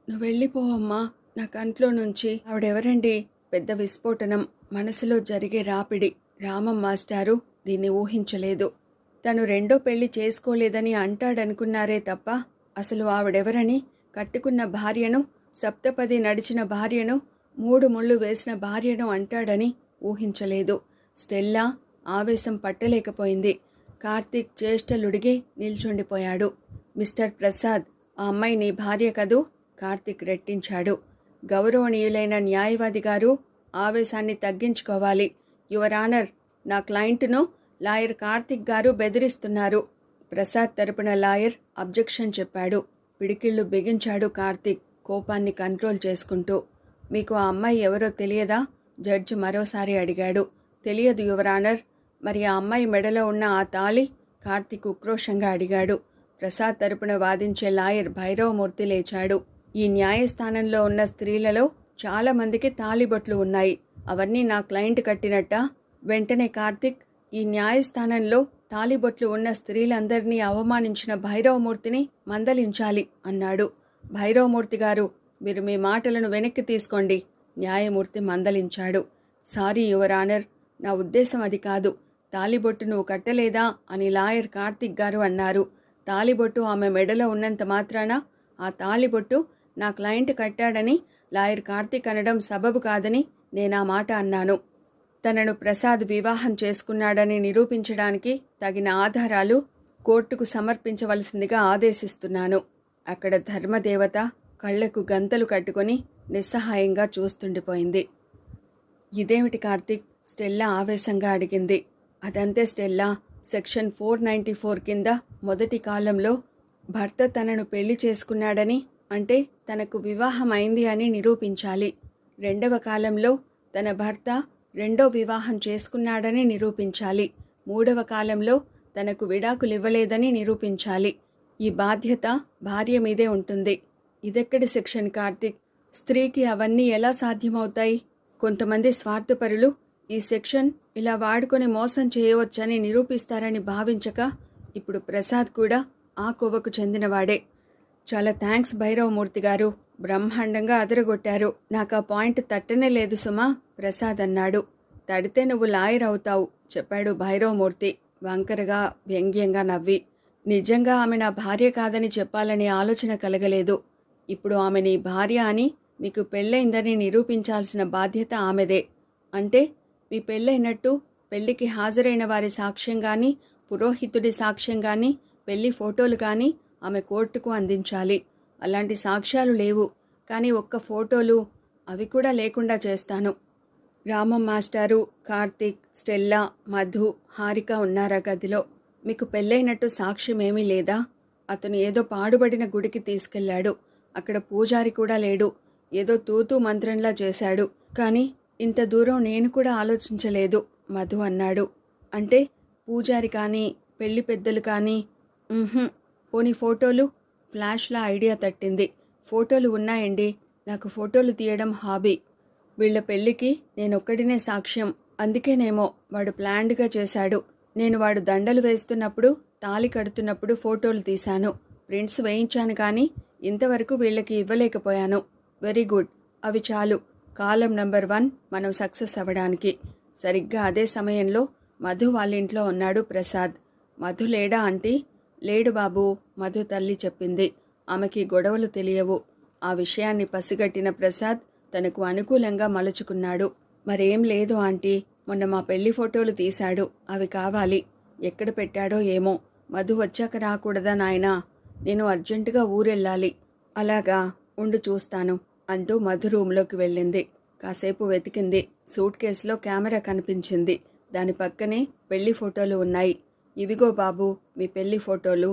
నువ్వు వెళ్ళిపోవమ్మా నా కంట్లో నుంచి. ఆవిడెవరండి? పెద్ద విస్ఫోటనం, మనసులో జరిగే రాపిడి. రామం మాస్టారు దీన్ని ఊహించలేదు. తను రెండో పెళ్లి చేసుకోలేదని అంటాడనుకున్నారే తప్ప అసలు ఆవిడెవరని, కట్టుకున్న భార్యను, సప్తపది నడిచిన భార్యను, 3 ముళ్ళు వేసిన భార్యను అంటాడని ఊహించలేదు. స్టెల్లా ఆవేశం పట్టలేకపోయింది. కార్తీక్ చేష్టలుడిగి నిల్చుండిపోయాడు. మిస్టర్ ప్రసాద్, ఆ అమ్మాయి నీ భార్య కదూ? కార్తీక్ రెట్టించాడు. గౌరవనీయులైన న్యాయవాది గారు, ఆవేశాన్ని తగ్గించుకోవాలి. యువర్ ఆనర్, నా క్లయింట్ను లాయర్ కార్తిక్ గారు బెదిరిస్తున్నారు. ప్రసాద్ తరపున లాయర్ అబ్జెక్షన్ చెప్పాడు. పిడికిళ్ళు బిగించాడు కార్తిక్, కోపాన్ని కంట్రోల్ చేసుకుంటూ. మీకు ఆ అమ్మాయి ఎవరో తెలియదా? జడ్జి మరోసారి అడిగాడు. తెలియదు యువర్ ఆనర్. మరి ఆ అమ్మాయి మెడలో ఉన్న ఆ తాళి? కార్తిక్ ఉక్రోషంగా అడిగాడు. ప్రసాద్ తరపున వాదించే లాయర్ భైరవమూర్తి లేచాడు. ఈ న్యాయస్థానంలో ఉన్న స్త్రీలలో చాలా మందికి తాళిబొట్లు ఉన్నాయి. అవన్నీ నా క్లయింట్ కట్టినట్టా? వెంటనే కార్తిక్, ఈ న్యాయస్థానంలో తాళిబొట్లు ఉన్న స్త్రీలందరినీ అవమానించిన భైరవమూర్తిని మందలించాలి అన్నాడు. భైరవమూర్తి గారు, మీరు మీ మాటలను వెనక్కి తీసుకోండి. న్యాయమూర్తి మందలించాడు. సారీ యువర్ ఆనర్, నా ఉద్దేశం అది కాదు. తాళిబొట్టు నువ్వు కట్టలేదా అని లాయర్ కార్తిక్ గారు అన్నారు. తాళిబొట్టు ఆమె మెడలో ఉన్నంత మాత్రాన ఆ తాళిబొట్టు నా క్లయింట్ కట్టాడని లాయర్ కార్తిక్ అనడం సబబు కాదని నేనా మాట అన్నాను. తనను ప్రసాద్ వివాహం చేసుకున్నాడని నిరూపించడానికి తగిన ఆధారాలు కోర్టుకు సమర్పించవలసిందిగా ఆదేశిస్తున్నాను. అక్కడ ధర్మదేవత కళ్లకు గంతలు కట్టుకొని నిస్సహాయంగా చూస్తుండిపోయింది. ఇదేమిటి కార్తిక్? స్టెల్లా ఆవేశంగా అడిగింది. అదంతే స్టెల్లా, సెక్షన్ 494 కింద మొదటి కాలంలో భర్త తనను పెళ్లి చేసుకున్నాడని, అంటే తనకు వివాహం అయింది అని నిరూపించాలి. రెండవ కాలంలో తన భర్త రెండో వివాహం చేసుకున్నాడని నిరూపించాలి. మూడవ కాలంలో తనకు విడాకులు ఇవ్వలేదని నిరూపించాలి. ఈ బాధ్యత భార్య మీదే ఉంటుంది. ఇదెక్కడి సెక్షన్ కార్తిక్? స్త్రీకి అవన్నీ ఎలా సాధ్యమవుతాయి? కొంతమంది స్వార్థపరులు ఈ సెక్షన్ ఇలా వాడుకొని మోసం చేయవచ్చని నిరూపిస్తారని భావించక ఇప్పుడు ప్రసాద్ కూడా ఆ కోవకు చెందినవాడే. చాలా థ్యాంక్స్ భైరవమూర్తి గారు. బ్రహ్మాండంగా అదరగొట్టారు. నాకా పాయింట్ తట్టనే లేదు సుమా, ప్రసాద్ అన్నాడు. తడితే నువ్వు లాయర్ అవుతావు, చెప్పాడు భైరవమూర్తి వంకరగా వ్యంగ్యంగా నవ్వి. నిజంగా ఆమె నా భార్య కాదని చెప్పాలని ఆలోచన కలగలేదు. ఇప్పుడు ఆమె నీ భార్య అని, మీకు పెళ్ళయిందని నిరూపించాల్సిన బాధ్యత ఆమెదే. అంటే మీ పెళ్ళైనట్టు పెళ్లికి హాజరైన వారి సాక్ష్యం కానీ, పురోహితుడి సాక్ష్యం కానీ, పెళ్లి ఫోటోలు కానీ ఆమె కోర్టుకు అందించాలి. అలాంటి సాక్ష్యాలు లేవు, కానీ ఒక్క ఫోటోలు అవి కూడా లేకుండా చేస్తాను. రామం మాస్టారు, కార్తీక్, స్టెల్లా, మధు, హారిక ఉన్నారా గదిలో? మీకు పెళ్ళైనట్టు సాక్ష్యమేమీ లేదా? అతను ఏదో పాడుబడిన గుడికి తీసుకెళ్లాడు. అక్కడ పూజారి కూడా లేడు. ఏదో తూతూ మంత్రంలా చేశాడు. కానీ ఇంత దూరం నేను కూడా ఆలోచించలేదు, మధు అన్నాడు. అంటే పూజారి కానీ, పెళ్లి పెద్దలు కానీ? పోనీ ఫోటోలు? ఫ్లాష్లా ఐడియా తట్టింది. ఫోటోలు ఉన్నాయండి, నాకు ఫోటోలు తీయడం హాబీ. వీళ్ల పెళ్లికి నేనొక్కడినే సాక్ష్యం. అందుకేనేమో వాడు ప్లాన్డ్గా చేశాడు. నేను వాడు దండలు వేస్తున్నప్పుడు, తాళి కడుతున్నప్పుడు ఫోటోలు తీశాను. ప్రింట్స్ వేయించాను, కానీ ఇంతవరకు వీళ్ళకి ఇవ్వలేకపోయాను. వెరీ గుడ్, అవి చాలు. కాలం నంబర్ 1 మనం సక్సెస్ అవ్వడానికి. సరిగ్గా అదే సమయంలో మధు వాళ్ళింట్లో ఉన్నాడు ప్రసాద్. మధు లేడా ఆంటీ? లేడు బాబూ, మధు తల్లి చెప్పింది. ఆమెకి గొడవలు తెలియవు. ఆ విషయాన్ని పసిగట్టిన ప్రసాద్ తనకు అనుకూలంగా మలుచుకున్నాడు. మరేం లేదు ఆంటీ, మొన్న మా పెళ్లి ఫోటోలు తీశాడు, అవి కావాలి. ఎక్కడ పెట్టాడో ఏమో. మధు వచ్చాక రాకూడదా నాయనా? నేను అర్జెంటుగా ఊరెళ్ళాలి. అలాగా, ఉండు చూస్తాను అంటూ మధు రూంలోకి వెళ్ళింది. కాసేపు వెతికింది. సూట్ కేసులో కెమెరా కనిపించింది. దాని పక్కనే పెళ్లి ఫోటోలు ఉన్నాయి. ఇవిగో బాబూ మీ పెళ్లి ఫోటోలు.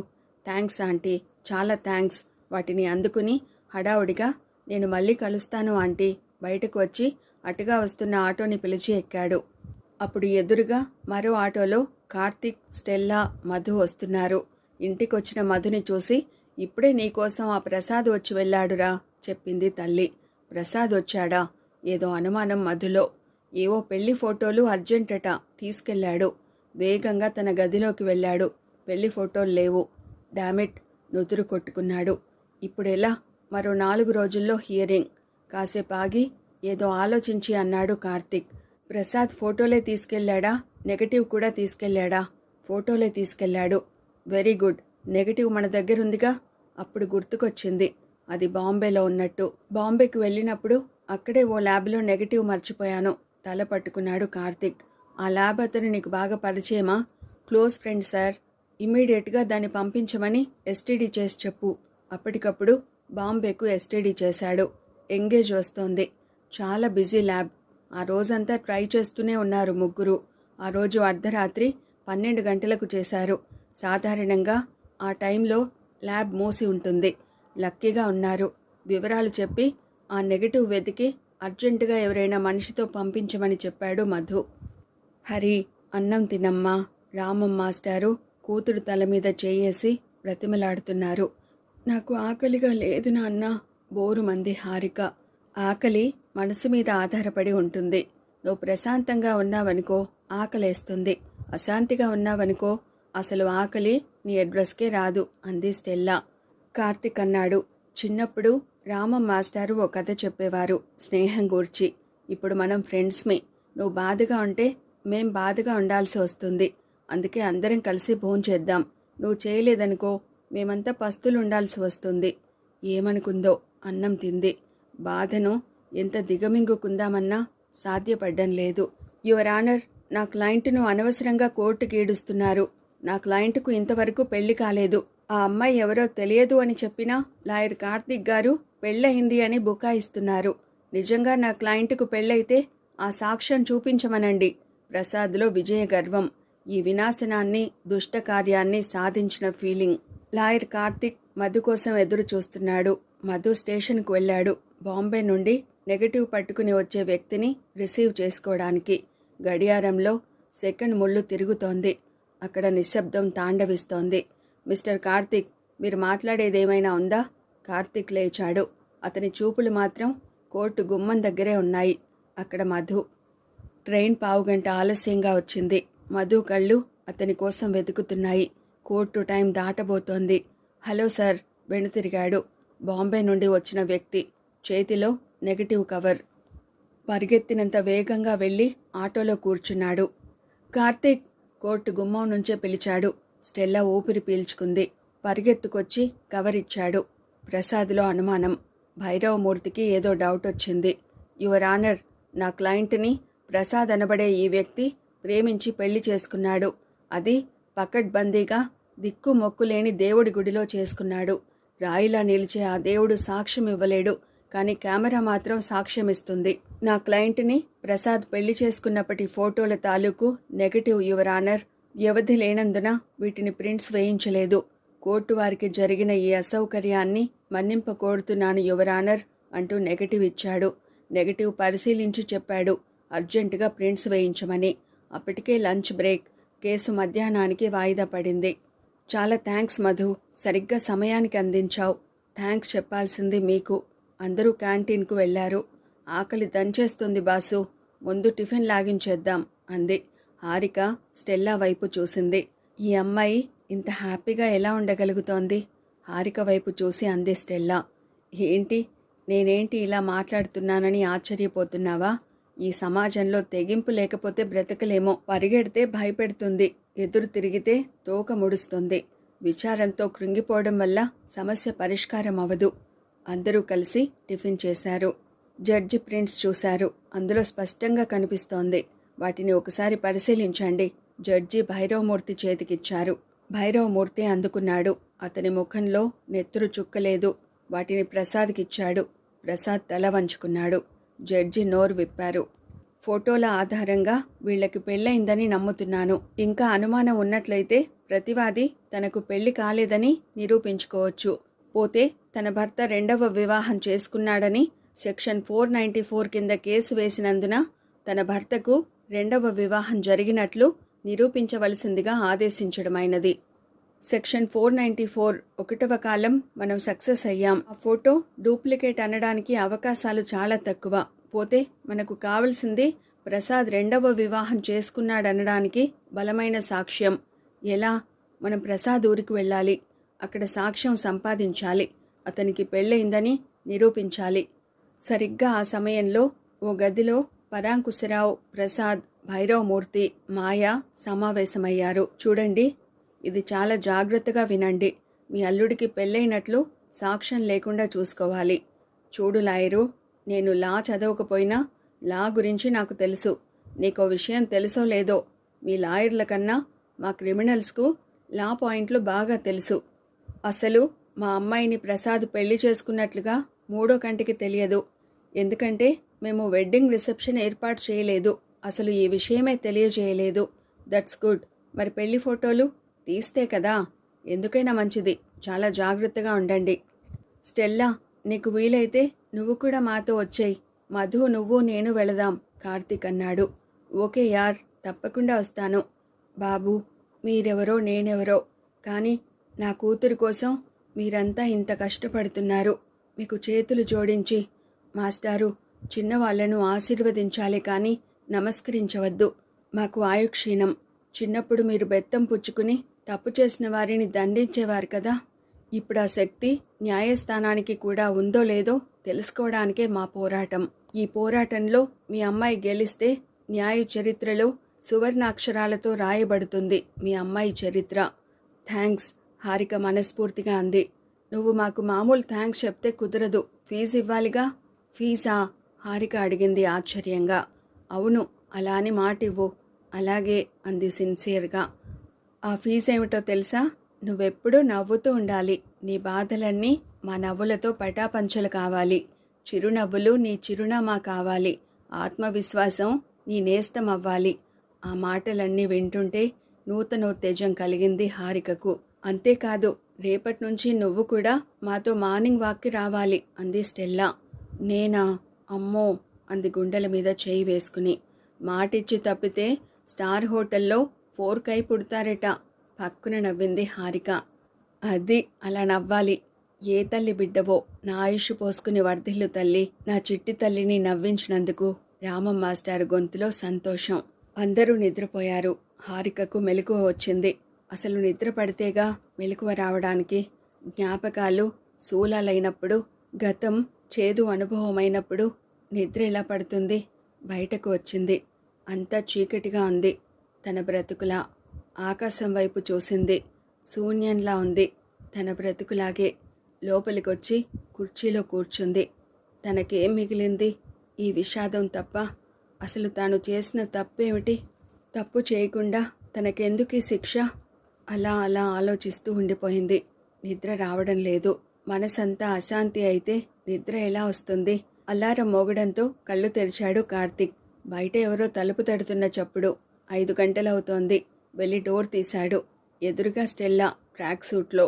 థ్యాంక్స్ ఆంటీ, చాలా థ్యాంక్స్. వాటిని అందుకుని హడావుడిగా నేను మళ్ళీ కలుస్తాను ఆంటీ బయటకు వచ్చి అటుగా వస్తున్న ఆటోని పిలిచి ఎక్కాడు. అప్పుడు ఎదురుగా మరో ఆటోలో కార్తీక్, స్టెల్లా, మధు వస్తున్నారు. ఇంటికొచ్చిన మధుని చూసి, ఇప్పుడే నీకోసం ఆ ప్రసాద్ వచ్చి వెళ్ళాడురా, చెప్పింది తల్లి. ప్రసాద్ వచ్చాడా? ఏదో అనుమానం మధులో. ఏవో పెళ్లి ఫోటోలు అర్జెంటట, తీసుకెళ్లాడు. వేగంగా తన గదిలోకి వెళ్ళాడు. పెళ్లి ఫోటోలు లేవు. డామిట్, నుదురు కొట్టుకున్నాడు. ఇప్పుడెలా? మరో 4 రోజుల్లో హియరింగ్. కాసేపు ఆగి ఏదో ఆలోచించి అన్నాడు కార్తీక్. ప్రసాద్ ఫోటోలే తీసుకెళ్లాడా, నెగటివ్ కూడా తీసుకెళ్లాడా? ఫోటోలే తీసుకెళ్లాడు. Very good. నెగటివ్ మన దగ్గరుందిగా. అప్పుడు గుర్తుకొచ్చింది, అది బాంబేలో ఉన్నట్టు. బాంబేకి వెళ్ళినప్పుడు అక్కడే ఓ ల్యాబ్లో నెగటివ్ మర్చిపోయాను. తల పట్టుకున్నాడు కార్తీక్. ఆ ల్యాబ్ అతను నీకు బాగా పరిచయమా? Close friend sir. ఇమ్మీడియట్గా దాన్ని పంపించమని ఎస్టీడీ చేసి చెప్పు. అప్పటికప్పుడు బాంబేకు ఎస్టీడీ చేశాడు. ఎంగేజ్ వస్తోంది. చాలా బిజీ ల్యాబ్. ఆ రోజంతా ట్రై చేస్తూనే ఉన్నారు ముగ్గురు. ఆ రోజు అర్ధరాత్రి 12 గంటలకు చేశారు. సాధారణంగా ఆ టైంలో ల్యాబ్ మూసి ఉంటుంది. లక్కీగా ఉన్నారు. వివరాలు చెప్పి ఆ నెగటివ్ వెతికి అర్జెంటుగా ఎవరైనా మనిషితో పంపించమని చెప్పాడు మధు. హరి, అన్నం తినమ్మా. రామం మాస్టారు కూతురు తల మీద చేయేసి బ్రతిమలాడుతున్నారు. నాకు ఆకలిగా లేదు నాన్న, బోరుమంది హారిక. ఆకలి మనసు మీద ఆధారపడి ఉంటుంది. నువ్వు ప్రశాంతంగా ఉన్నావనుకో ఆకలేస్తుంది. అశాంతిగా ఉన్నావనుకో అసలు ఆకలి నీ అడ్రస్కే రాదు, అంది స్టెల్లా. కార్తిక్ అన్నాడు, చిన్నప్పుడు రామం మాస్టారు ఓ కథ చెప్పేవారు స్నేహం గూర్చి. ఇప్పుడు మనం ఫ్రెండ్స్మి. నువ్వు బాధగా ఉంటే మేం బాధగా ఉండాల్సి వస్తుంది. అందుకే అందరం కలిసి భోంచేద్దాం. నువ్వు చేయలేదనుకో మేమంతా పస్తులు ఉండాల్సి వస్తుంది. ఏమనుకుందో అన్నం తింది. బాధను ఎంత దిగమింగుకుందామన్నా సాధ్యపడ్డం లేదు. యువర్ ఆనర్, నా క్లయింట్ను అనవసరంగా కోర్టుకి ఈడుస్తున్నారు. నా క్లయింట్కు ఇంతవరకు పెళ్లి కాలేదు. ఆ అమ్మాయి ఎవరో తెలియదు అని చెప్పినా లాయర్ కార్తీక్ గారు పెళ్ళయింది అని బుకాయిస్తున్నారు. నిజంగా నా క్లయింట్కు పెళ్ళైతే ఆ సాక్ష్యం చూపించమనండి. ప్రసాద్లో విజయ గర్వం. ఈ వినాశనాన్ని, దుష్ట కార్యాన్ని సాధించిన ఫీలింగ్. లాయర్ కార్తీక్ మధు కోసం ఎదురు చూస్తున్నాడు. మధు స్టేషన్కు వెళ్ళాడు. బాంబే నుండి నెగటివ్ పట్టుకుని వచ్చే వ్యక్తిని రిసీవ్ చేసుకోవడానికి. గడియారంలో సెకండ్ ముళ్ళు తిరుగుతోంది. అక్కడ నిశ్శబ్దం తాండవిస్తోంది. మిస్టర్ కార్తీక్, మీరు మాట్లాడేదేమైనా ఉందా? కార్తీక్ లేచాడు. అతని చూపులు మాత్రం కోర్టు గుమ్మం దగ్గరే ఉన్నాయి. అక్కడ మధు. ట్రైన్ 15 గంట ఆలస్యంగా వచ్చింది. మధు కళ్ళు అతని కోసం వెతుకుతున్నాయి. కోర్టు టైం దాటబోతోంది. హలో సార్, వెనుతిరిగాడు. బాంబే నుండి వచ్చిన వ్యక్తి. చేతిలో నెగటివ్ కవర్. పరిగెత్తినంత వేగంగా వెళ్ళి ఆటోలో కూర్చున్నాడు. కార్తీక్! కోర్టు గుమ్మం నుంచే పిలిచాడు. స్టెల్లా ఊపిరి పీల్చుకుంది. పరిగెత్తుకొచ్చి కవర్ ఇచ్చాడు. ప్రసాద్లో అనుమానం. భైరవమూర్తికి ఏదో డౌట్ వచ్చింది. యువర్ ఆనర్, నా క్లయింట్ని ప్రసాద్ అనబడే ఈ వ్యక్తి ప్రేమించి పెళ్లి చేసుకున్నాడు. అది పకడ్బందీగా దిక్కు మొక్కులేని దేవుడి గుడిలో చేసుకున్నాడు. రాయిలా నిలిచే ఆ దేవుడు సాక్ష్యం ఇవ్వలేడు, కానీ కెమెరా మాత్రం సాక్ష్యమిస్తుంది. నా క్లయింట్ని ప్రసాద్ పెళ్లి చేసుకున్నప్పటి ఫోటోల తాలూకు నెగటివ్ యువర్ ఆనర్. వ్యవధి లేనందున వీటిని ప్రింట్స్ వేయించలేదు. కోర్టు వారికి జరిగిన ఈ అసౌకర్యాన్ని మన్నింప కోరుతున్నాను యువర్ ఆనర్ అంటూ నెగటివ్ ఇచ్చాడు. నెగటివ్ పరిశీలించి చెప్పాడు అర్జెంటుగా ప్రింట్స్ వేయించమని. అప్పటికే లంచ్ బ్రేక్. కేసు మధ్యాహ్నానికి వాయిదా పడింది. చాలా థ్యాంక్స్ మధు, సరిగ్గా సమయానికి అందించావు. థ్యాంక్స్ చెప్పాల్సింది మీకు. అందరూ క్యాంటీన్కు వెళ్లారు. ఆకలి దంచేస్తుంది బాసు, ముందు టిఫిన్ లాగించేద్దాం అంది. హారిక స్టెల్లా వైపు చూసింది. ఈ అమ్మాయి ఇంత హ్యాపీగా ఎలా ఉండగలుగుతోంది? హారిక వైపు చూసి అంది స్టెల్లా. ఏంటి, నేనేంటి ఇలా మాట్లాడుతున్నానని ఆశ్చర్యపోతున్నావా? ఈ సమాజంలో తెగింపు లేకపోతే బ్రతకలేమో. పరిగెడితే భయపెడుతుంది, ఎదురు తిరిగితే తోక ముడుస్తుంది. విచారంతో కృంగిపోవడం వల్ల సమస్య పరిష్కారం అవదు. అందరూ కలిసి టిఫిన్ చేశారు. జడ్జి ప్రింట్స్ చూశారు. అందులో స్పష్టంగా కనిపిస్తోంది. వాటిని ఒకసారి పరిశీలించండి. జడ్జి భైరవమూర్తి చేతికిచ్చారు. భైరవమూర్తి అందుకున్నాడు. అతని ముఖంలో నెత్తురు చుక్కలేదు. వాటిని ప్రసాద్కిచ్చాడు. ప్రసాద్ తల వంచుకున్నాడు. జడ్జి నోరు విప్పారు. ఫోటోల ఆధారంగా వీళ్లకి పెళ్ళయిందని నమ్ముతున్నాను. ఇంకా అనుమానం ఉన్నట్లయితే ప్రతివాది తనకు పెళ్లి కాలేదని నిరూపించుకోవచ్చు. పోతే తన భర్త రెండవ వివాహం చేసుకున్నాడని సెక్షన్ 494 కింద కేసు వేసినందున తన భర్తకు రెండవ వివాహం జరిగినట్లు నిరూపించవలసిందిగా ఆదేశించడమైనది. సెక్షన్ 494 ఒకటవ కాలం మనం సక్సెస్ అయ్యాం. ఆ ఫోటో డూప్లికేట్ అనడానికి అవకాశాలు చాలా తక్కువ. పోతే మనకు కావలసింది ప్రసాద్ రెండవ వివాహం చేసుకున్నాడనడానికి బలమైన సాక్ష్యం. ఎలా? మనం ప్రసాద్ ఊరికి వెళ్ళాలి. అక్కడ సాక్ష్యం సంపాదించాలి. అతనికి పెళ్ళయిందని నిరూపించాలి. సరిగ్గా ఆ సమయంలో ఓ గదిలో పరాంకుశరావు, ప్రసాద్, భైరవమూర్తి, మాయా సమావేశమయ్యారు. చూడండి, ఇది చాలా జాగ్రత్తగా వినండి. మీ అల్లుడికి పెళ్ళైనట్లు సాక్ష్యం లేకుండా చూసుకోవాలి. చూడు లాయరు, నేను లా చదవకపోయినా లా గురించి నాకు తెలుసు. నీకో విషయం తెలుసో లేదో, మీ లాయర్ల కన్నా మా క్రిమినల్స్కు లా పాయింట్లు బాగా తెలుసు. అసలు మా అమ్మాయిని ప్రసాద్ పెళ్లి చేసుకున్నట్లుగా మూడో కంటికి తెలియదు. ఎందుకంటే మేము వెడ్డింగ్ రిసెప్షన్ ఏర్పాటు చేయలేదు. అసలు ఈ విషయమే తెలియజేయలేదు. That's good. మరి పెళ్లి ఫోటోలు తీస్తే కదా, ఎందుకైనా మంచిది. చాలా జాగ్రత్తగా ఉండండి. స్టెల్లా, నీకు వీలైతే నువ్వు కూడా మాతో వచ్చేయి. మధు, నువ్వు, నేను వెళదాం, కార్తీక్ అన్నాడు. ఓకే యార్, తప్పకుండా వస్తాను. బాబు, మీరెవరో నేనెవరో, కానీ నా కూతురు కోసం మీరంతా ఇంత కష్టపడుతున్నారు. మీకు చేతులు జోడించి, మాస్టారు, చిన్నవాళ్లను ఆశీర్వదించాలి కానీ నమస్కరించవద్దు. మాకు ఆయుక్షీణం. చిన్నప్పుడు మీరు బెత్తం పుచ్చుకుని తప్పు చేసిన వారిని దండించేవారు కదా. ఇప్పుడు ఆ శక్తి న్యాయస్థానానికి కూడా ఉందో లేదో తెలుసుకోవడానికే మా పోరాటం. ఈ పోరాటంలో మీ అమ్మాయి గెలిస్తే న్యాయ చరిత్రలో సువర్ణాక్షరాలతో రాయబడుతుంది మీ అమ్మాయి చరిత్ర. థ్యాంక్స్, హారిక మనస్ఫూర్తిగా అంది. నువ్వు మాకు మామూలు థ్యాంక్స్ చెప్తే కుదరదు. ఫీజు ఇవ్వాలిగా. ఫీజా? హారిక అడిగింది ఆశ్చర్యంగా. అవును, అలా అని మాటివ్వు. అలాగే అంది సిన్సియర్గా. ఆ ఫీజేమిటో తెలుసా? నువ్వెప్పుడూ నవ్వుతూ ఉండాలి. నీ బాధలన్నీ మా నవ్వులతో పటాపంచలు కావాలి. చిరునవ్వులు నీ చిరునామా కావాలి. ఆత్మవిశ్వాసం నీ నేస్తం అవ్వాలి. ఆ మాటలన్నీ వింటుంటే నూతనోత్తేజం కలిగింది హారికకు. అంతేకాదు, రేపటి నుంచి నువ్వు కూడా మాతో మార్నింగ్ వాక్కి రావాలి అంది స్టెల్లా. నేనా? అమ్మో అంది గుండెల మీద చేయి వేసుకుని. మాటిచ్చి తప్పితే స్టార్ హోటల్లో 4 కై పుడతారట. పక్కున నవ్వింది హారిక. అది అలా నవ్వాలి. ఏ తల్లి బిడ్డవో. నా ఆయుష్ పోసుకుని వర్ధిల్లు తల్లి. నా చిట్టి తల్లిని నవ్వించినందుకు. రామం మాస్టారు గొంతులో సంతోషం. అందరూ నిద్రపోయారు. హారికకు మెలకువ వచ్చింది. అసలు నిద్ర పడితేగా మెలకువ రావడానికి. జ్ఞాపకాలు శూలాలైనప్పుడు, గతం చేదు అనుభవమైనప్పుడు నిద్ర ఎలా పడుతుంది? బయటకు వచ్చింది. అంతా చీకటిగా ఉంది. తన బ్రతుకులా ఆకాశం వైపు చూసింది. శూన్యంలా ఉంది. తన బ్రతుకులాగే లోపలికొచ్చి కుర్చీలో కూర్చుంది. తనకేం మిగిలింది? ఈ విషాదం తప్ప. అసలు తాను చేసిన తప్పేమిటి? తప్పు చేయకుండా తనకెందుకీ శిక్ష? అలా అలా ఆలోచిస్తూ ఉండిపోయింది. నిద్ర రావడం లేదు. మనసంతా అశాంతి అయితే నిద్ర ఎలా వస్తుంది? అలారం మోగడంతో కళ్ళు తెరిచాడు కార్తీక్. బయట ఎవరో తలుపు తడుతున్న చప్పుడు. 5 గంటలవుతోంది. వెళ్ళి డోర్ తీశాడు. ఎదురుగా స్టెల్లా ట్రాక్ సూట్లో.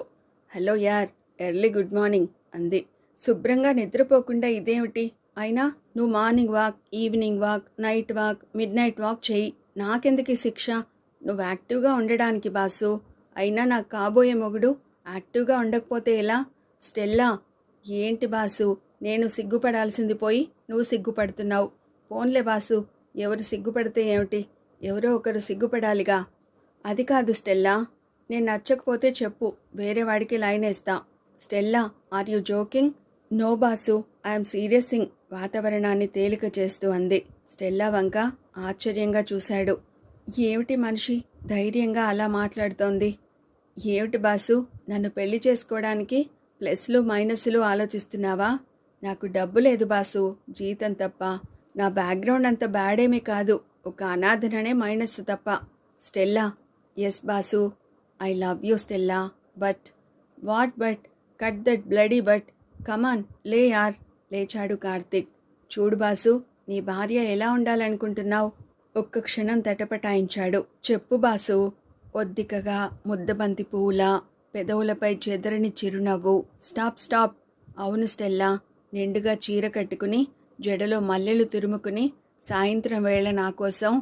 హలో యార్, ఎర్లీ గుడ్ మార్నింగ్ అంది. శుభ్రంగా నిద్రపోకుండా ఇదేమిటి? అయినా నువ్వు morning walk, evening walk, night walk, mid night walk చెయ్యి. నాకెందుకు శిక్ష? నువ్వు యాక్టివ్గా ఉండడానికి బాసు. అయినా నాకు కాబోయే మొగుడు యాక్టివ్గా ఉండకపోతే ఎలా? స్టెల్లా, ఏంటి బాసు, నేను సిగ్గుపడాల్సింది పోయి నువ్వు సిగ్గుపడుతున్నావు. పోన్లే బాసు, ఎవరు సిగ్గుపడితే ఏమిటి? ఎవరో ఒకరు సిగ్గుపడాలిగా. అది కాదు స్టెల్లా, నేను నచ్చకపోతే చెప్పు, వేరే వాడికి లైన్ వేస్తా. Stella, are you joking? No boss, I'm seriousing. వాతావరణాన్ని తేలిక చేస్తూ అంది. స్టెల్లా వంక ఆశ్చర్యంగా చూశాడు. ఏమిటి మనిషి ధైర్యంగా అలా మాట్లాడుతోంది? ఏమిటి బాసు, నన్ను పెళ్లి చేసుకోవడానికి ప్లస్లు మైనస్లు ఆలోచిస్తున్నావా? నాకు డబ్బు లేదు బాసు, జీతం తప్ప. నా బ్యాక్గ్రౌండ్ అంత బ్యాడేమీ కాదు, ఒక అనాథననే మైనస్ తప్ప. Stella, yes boss, I love you Stella, but. What but? Cut that bloody but. Come on, లే యార్. లేచాడు కార్తీక్. చూడు బాసు, నీ భార్య ఎలా ఉండాలనుకుంటున్నావు? ఒక్క క్షణం తటపటాయించాడు. చెప్పు బాసు. ఒద్దికగా ముద్దబంతి పువ్వులా, పెదవులపై చెదరని చిరునవ్వు. Stop stop. అవును స్టెల్లా, నిండుగా చీర కట్టుకుని జడలో మల్లెలు తురుముకుని సాయంత్రం వేళ నా కోసం.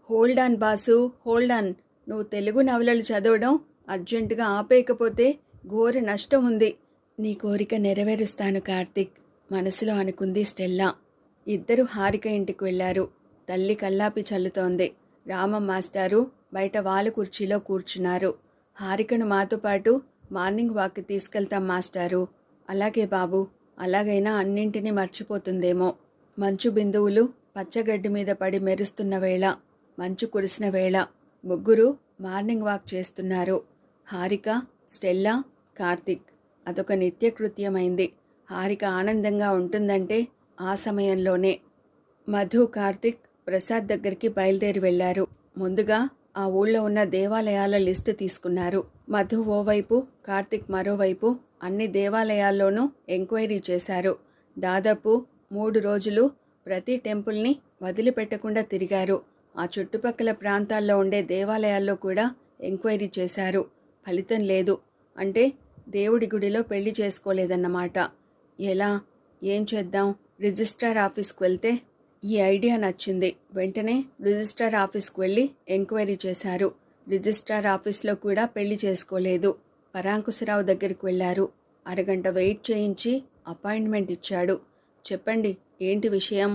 Hold on boss, hold on. నువ్వు తెలుగు నవలలు చదవడం అర్జెంటుగా ఆపేయకపోతే ఘోర నష్టం ఉంది. నీ కోరిక నెరవేరుస్తాను కార్తీక్, మనసులో అనుకుంది స్టెల్లా. ఇద్దరు హారిక ఇంటికి వెళ్లారు. తల్లి కల్లాపి చల్లుతోంది. రామం మాస్టారు బయట వాలు కుర్చీలో కూర్చున్నారు. హారికను మాతో పాటు మార్నింగ్ వాక్కి తీసుకెళ్తాం మాస్టారు. అలాగే బాబు, అలాగైనా అన్నింటినీ మర్చిపోతుందేమో. మంచు బిందువులు పచ్చగడ్డి మీద పడి మెరుస్తున్న వేళ, మంచు కురిసిన వేళ ముగ్గురు మార్నింగ్ వాక్ చేస్తున్నారు. హారిక, స్టెల్లా, కార్తీక్. అదొక నిత్యకృత్యమైంది. హారిక ఆనందంగా ఉంటుందంటే ఆ సమయంలోనే. మధు, కార్తీక్ ప్రసాద్ దగ్గరికి బయలుదేరి వెళ్లారు. ముందుగా ఆ ఊళ్ళో ఉన్న దేవాలయాల లిస్టు తీసుకున్నారు. మధు ఓవైపు, కార్తీక్ మరోవైపు అన్ని దేవాలయాల్లోనూ ఎంక్వైరీ చేశారు. దాదాపు 3 రోజులు ప్రతి టెంపుల్ని వదిలిపెట్టకుండా తిరిగారు. ఆ చుట్టుపక్కల ప్రాంతాల్లో ఉండే దేవాలయాల్లో కూడా ఎంక్వైరీ చేశారు. ఫలితం లేదు. అంటే దేవుడి గుడిలో పెళ్లి చేసుకోలేదన్నమాట. ఎలా? ఏం చేద్దాం? రిజిస్ట్రార్ ఆఫీస్కి వెళ్తే? ఈ ఐడియా నచ్చింది. వెంటనే రిజిస్ట్రార్ ఆఫీస్కి వెళ్ళి ఎంక్వైరీ చేశారు. రిజిస్ట్రార్ ఆఫీస్లో కూడా పెళ్లి చేసుకోలేదు. పరాంకుశరావు దగ్గరికి వెళ్లారు. అరగంట వెయిట్ చేయించి అపాయింట్మెంట్ ఇచ్చాడు. చెప్పండి, ఏంటి విషయం?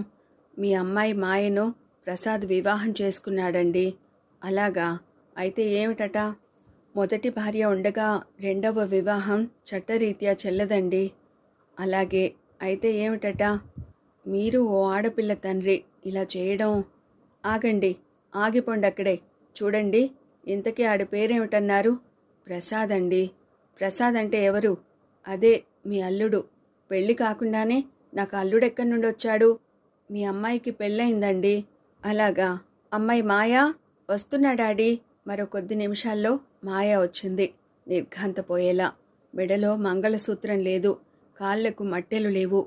మీ అమ్మాయి మాయను ప్రసాద్ వివాహం చేసుకున్నాడండి. అలాగా? అయితే ఏమిటట? మొదటి భార్య ఉండగా రెండవ వివాహం చట్టరీత్యా చెల్లదండి. అలాగే, అయితే ఏమిటట? మీరు ఓ ఆడపిల్ల తండ్రి ఇలా చేయడం. ఆగండి, ఆగిపోండి అక్కడే. చూడండి, ఇంతకీ ఆడి పేరేమిటన్నారు? ప్రసాద్ అండి. ప్రసాద్ అంటే ఎవరు? అదే మీ అల్లుడు. పెళ్లి కాకుండానే నాకు అల్లుడెక్కడి నుండి వచ్చాడు? మీ అమ్మాయికి పెళ్ళయిందండి. అలాగా? అమ్మాయి మాయా వస్తున్నా డాడీ. మరో కొద్ది నిమిషాల్లో మాయా వచ్చింది. నిర్ఘాంతపోయేలా. మెడలో మంగళసూత్రం లేదు. కాళ్లకు మట్టెలు లేవు.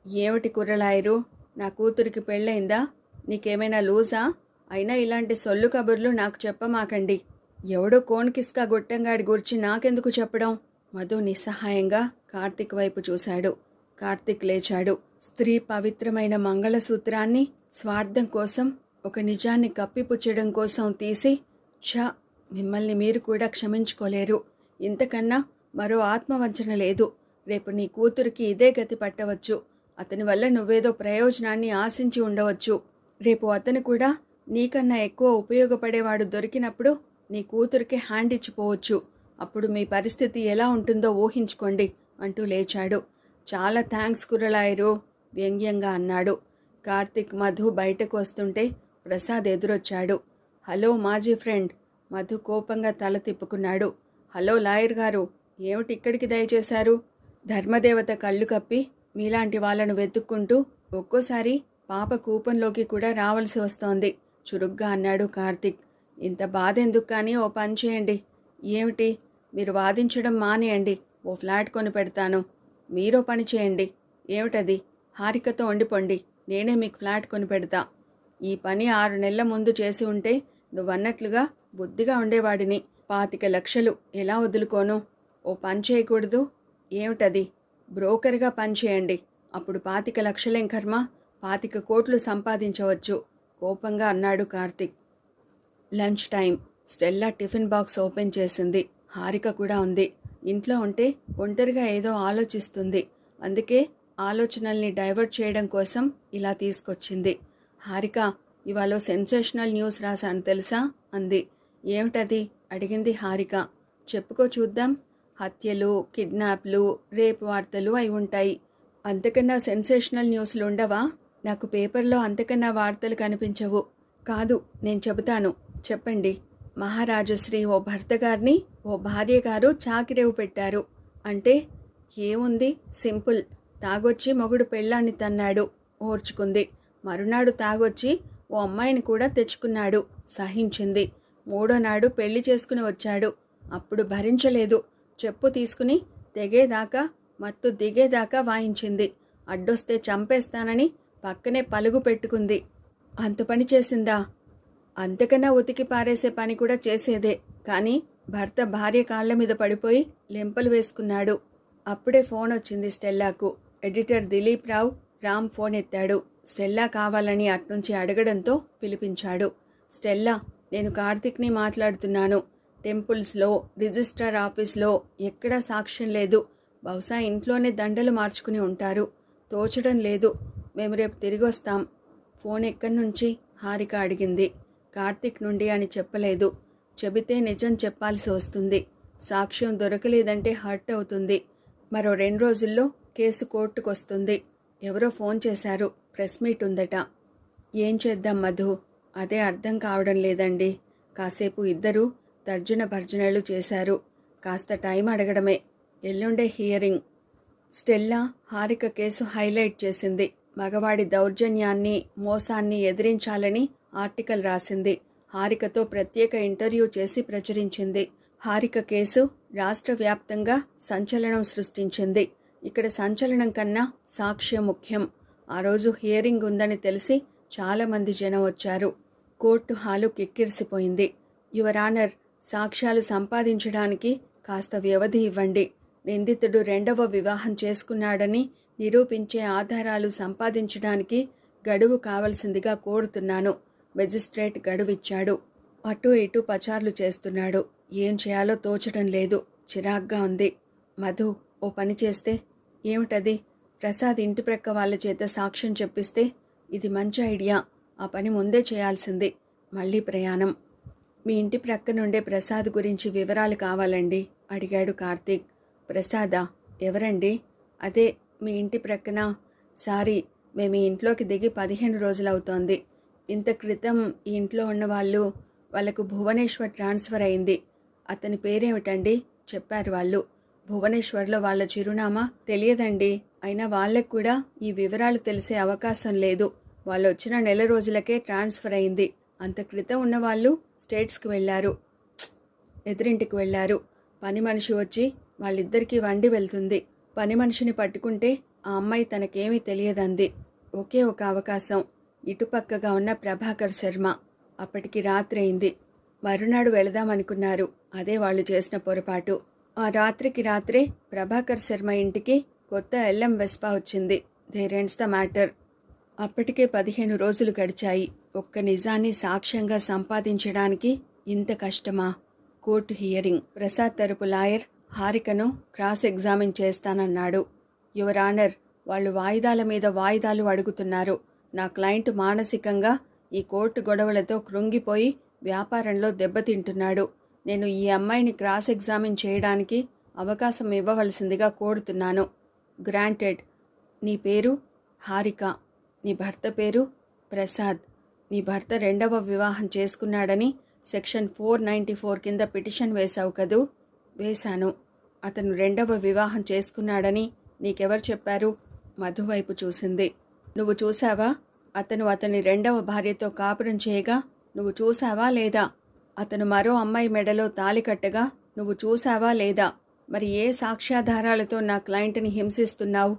ఏమిటి కుర్రలాయరు, నా కూతురికి పెళ్ళయిందా? నీకేమైనా లూజా? అయినా ఇలాంటి సొల్లు కబుర్లు నాకు చెప్పమాకండి. ఎవడో కోన్కిస్కా గొట్టంగాడి గురించి నాకెందుకు చెప్పడం? మధు నిస్సహాయంగా కార్తీక్ వైపు చూశాడు. కార్తీక్ లేచాడు. స్త్రీ పవిత్రమైన మంగళసూత్రాన్ని స్వార్థం కోసం, ఒక నిజాన్ని కప్పిపుచ్చడం కోసం తీసి, ఛ, మిమ్మల్ని మీరు కూడా క్షమించుకోలేరు. ఇంతకన్నా మరో ఆత్మవంచన లేదు. రేపు నీ కూతురికి ఇదే గతి పట్టవచ్చు. అతని వల్ల నువ్వేదో ప్రయోజనాన్ని ఆశించి ఉండవచ్చు. రేపు అతను కూడా నీకన్నా ఎక్కువ ఉపయోగపడేవాడు దొరికినప్పుడు నీ కూతురికి హ్యాండ్ ఇచ్చిపోవచ్చు. అప్పుడు మీ పరిస్థితి ఎలా ఉంటుందో ఊహించుకోండి అంటూ లేచాడు. చాలా థ్యాంక్స్ కుర్రలాయరు వ్యంగ్యంగా అన్నాడు. కార్తిక్ మధు బయటకు వస్తుంటే ప్రసాద్ ఎదురొచ్చాడు. హలో మాజీ ఫ్రెండ్. మధు కోపంగా తల తిప్పుకున్నాడు. హలో లాయర్ గారు, ఏమిటి ఇక్కడికి దయచేశారు? ధర్మదేవత కళ్ళు కప్పి మీలాంటి వాళ్ళను వెతుక్కుంటూ ఒక్కోసారి పాప కూపంలోకి కూడా రావాల్సి వస్తోంది చురుగ్గా అన్నాడు కార్తిక్. ఇంత బాధ ఎందుకు కానీ ఓ పని చేయండి. ఏమిటి? మీరు వాదించడం మానేయండి, ఓ ఫ్లాట్ కొని పెడతాను. మీరో పని చేయండి. ఏమిటది? హారికతో వండిపోండి, నేనే మీకు ఫ్లాట్ కొని పెడతా. ఈ పని 6 నెలల ముందు చేసి ఉంటే నువ్వన్నట్లుగా బుద్ధిగా ఉండేవాడిని. 25 లక్షలు ఎలా వదులుకోను? ఓ పని చేయకూడదు? ఏమిటది? బ్రోకర్గా పని చేయండి, అప్పుడు 25 లక్షలేం కర్మ, 25 కోట్లు సంపాదించవచ్చు కోపంగా అన్నాడు Karthik. Lunch time. Stella tiffin box open చేసింది. హారిక కూడా ఉంది. ఇంట్లో ఉంటే ఒంటరిగా ఏదో ఆలోచిస్తుంది. అందుకే ఆలోచనల్ని డైవర్ట్ చేయడం కోసం ఇలా తీసుకొచ్చింది. హారిక, ఇవాళ సెన్సేషనల్ న్యూస్ రాశాను తెలుసా అంది. ఏమిటది అడిగింది హారిక. చెప్పుకో చూద్దాం. హత్యలు, కిడ్నాప్లు, రేపు వార్తలు అయి ఉంటాయి. అంతకన్నా సెన్సేషనల్ న్యూస్లు ఉండవా? నాకు పేపర్లో అంతకన్నా వార్తలు కనిపించవు. కాదు, నేను చెబుతాను, చెప్పండి. మహారాజశ్రీ ఓ భర్త గారిని ఓ భార్య గారు చాకిరేవు పెట్టారు. అంటే ఏముంది, సింపుల్. తాగొచ్చి మొగుడు పెళ్ళాన్ని తన్నాడు, ఓర్చుకుంది. మరునాడు తాగొచ్చి ఓ అమ్మాయిని కూడా తెచ్చుకున్నాడు, సహించింది. 3వ నాడు పెళ్లి చేసుకుని వచ్చాడు. అప్పుడు భరించలేదు. చెప్పు తీసుకుని తెగేదాకా, మత్తు దిగేదాకా వాయించింది. అడ్డొస్తే చంపేస్తానని పక్కనే పలుగు పెట్టుకుంది. అంత పని చేసిందా? అంతకన్నా ఉతికి పారేసే పని కూడా చేసేదే. కానీ భర్త భార్య కాళ్ల మీద పడిపోయి లెంపలు వేసుకున్నాడు. అప్పుడే ఫోన్ వచ్చింది స్టెల్లాకు. ఎడిటర్ దిలీప్ రామ్ ఫోన్ ఎత్తాడు. స్టెల్లా కావాలని అట్నుంచి అడగడంతో పిలిపించాడు. స్టెల్లా, నేను కార్తిక్ని మాట్లాడుతున్నాను. టెంపుల్స్లో, రిజిస్ట్రార్ ఆఫీస్లో ఎక్కడా సాక్ష్యం లేదు. బహుశా ఇంట్లోనే దండలు మార్చుకుని ఉంటారు. తోచడం లేదు. మేము రేపు తిరిగి వస్తాం. ఫోన్ ఎక్కడి నుంచి? హారిక అడిగింది. కార్తిక్ నుండి అని చెప్పలేదు. చెబితే నిజం చెప్పాల్సి వస్తుంది. సాక్ష్యం దొరకలేదంటే హర్ట్ అవుతుంది. మరో 2 రోజుల్లో కేసు కోర్టుకొస్తుంది. ఎవరో ఫోన్ చేశారు, ప్రెస్ మీట్ ఉందట. ఏం చేద్దాం మధు? అదే అర్థం కావడం లేదండి. కాసేపు ఇద్దరూ తర్జన భర్జనలు చేశారు. కాస్త టైం అడగడమే. ఎల్లుండే hearing. Stella Harika case highlight చేసింది. మగవాడి దౌర్జన్యాన్ని, మోసాన్ని ఎదిరించాలని ఆర్టికల్ రాసింది. హారికతో ప్రత్యేక ఇంటర్వ్యూ చేసి ప్రచురించింది. హారిక కేసు రాష్ట్ర వ్యాప్తంగా సంచలనం సృష్టించింది. ఇక్కడ సంచలనం కన్నా సాక్ష్యం ముఖ్యం. ఆ రోజు హియరింగ్ ఉందని తెలిసి చాలామంది జనం వచ్చారు. కోర్టు హాలు కిక్కిరిసిపోయింది. యువర్ ఆనర్, సాక్ష్యాలు సంపాదించడానికి కాస్త వ్యవధి ఇవ్వండి. నిందితుడు 2వ వివాహం చేసుకున్నాడని నిరూపించే ఆధారాలు సంపాదించడానికి గడువు కావలసిందిగా కోరుతున్నాను. మెజిస్ట్రేట్ గడువిచ్చాడు. అటూ ఇటూ పచార్లు చేస్తున్నాడు. ఏం చేయాలో తోచడం లేదు. చిరాగ్గా ఉంది. మధు, ఓ పని చేస్తే? ఏమిటది? ప్రసాద్ ఇంటి ప్రక్క వాళ్ళ చేత సాక్ష్యం చెప్పిస్తే? ఇది మంచి ఐడియా. ఆ పని ముందే చేయాల్సింది. మళ్ళీ ప్రయాణం. మీ ఇంటి ప్రక్క నుండే ప్రసాద్ గురించి వివరాలు కావాలండి అడిగాడు కార్తీక్. ప్రసాదా? ఎవరండి? అదే మీ ఇంటి ప్రక్కన. సారీ, మేము ఈ ఇంట్లోకి దిగి 15 రోజులవుతోంది. ఇంత క్రితం ఈ ఇంట్లో ఉన్న వాళ్ళకు భువనేశ్వర్ ట్రాన్స్ఫర్ అయింది. అతని పేరేమిటండి? చెప్పారు వాళ్ళు. భువనేశ్వర్లో వాళ్ళ చిరునామా తెలియదండి. అయినా వాళ్ళకు కూడా ఈ వివరాలు తెలిసే అవకాశం లేదు. వాళ్ళు వచ్చిన 1 నెల రోజులకే ట్రాన్స్ఫర్ అయింది. అంత క్రితం ఉన్నవాళ్ళు స్టేట్స్కి వెళ్ళారు. ఎదురింటికి వెళ్ళారు. పని మనిషి వచ్చి వాళ్ళిద్దరికీ వండి వెళ్తుంది. పని మనిషిని పట్టుకుంటే ఆ అమ్మాయి తనకేమీ తెలియదంది. ఒకే ఒక అవకాశం. ఇటుపక్కగా ఉన్న ప్రభాకర్ శర్మ. అప్పటికి రాత్రి అయింది. మరునాడు వెళదామనుకున్నారు. అదే వాళ్ళు చేసిన పొరపాటు. ఆ రాత్రికి రాత్రే ప్రభాకర్ శర్మ ఇంటికి కొత్త ఎల్ఎం వెస్పా వచ్చింది. There ends the matter. అప్పటికే 15 రోజులు గడిచాయి. ఒక్క నిజాన్ని సాక్ష్యంగా సంపాదించడానికి ఇంత కష్టమా? Court hearing. ప్రసాద్ తరపు లాయర్ హారికను క్రాస్ ఎగ్జామిన్ చేస్తానన్నాడు. యువర్ ఆనర్, వాళ్ళు వాయిదాల మీద వాయిదాలు అడుగుతున్నారు. నా క్లయింట్ మానసికంగా ఈ కోర్టు గొడవలతో కృంగిపోయి వ్యాపారంలో దెబ్బతింటున్నాడు. నేను ఈ అమ్మాయిని క్రాస్ ఎగ్జామిన్ చేయడానికి అవకాశం ఇవ్వవలసిందిగా కోరుతున్నాను. గ్రాంటెడ్. నీ పేరు హారిక. నీ భర్త పేరు ప్రసాద్. నీ భర్త 2వ వివాహం చేసుకున్నాడని సెక్షన్ 494 కింద పిటిషన్ వేశావు కదూ? వేశాను. అతను 2వ వివాహం చేసుకున్నాడని నీకెవరు చెప్పారు? మధు వైపు చూసింది. నువ్వు చూసావా? అతను అతని 2వ భార్యతో కాపురం చేయగా నువ్వు చూసావా లేదా? అతను మరో అమ్మాయి మెడలో తాళి కట్టగా నువ్వు చూసావా లేదా? మరి ఏ సాక్ష్యాధారాలతో నా క్లయింట్ని హింసిస్తున్నావు?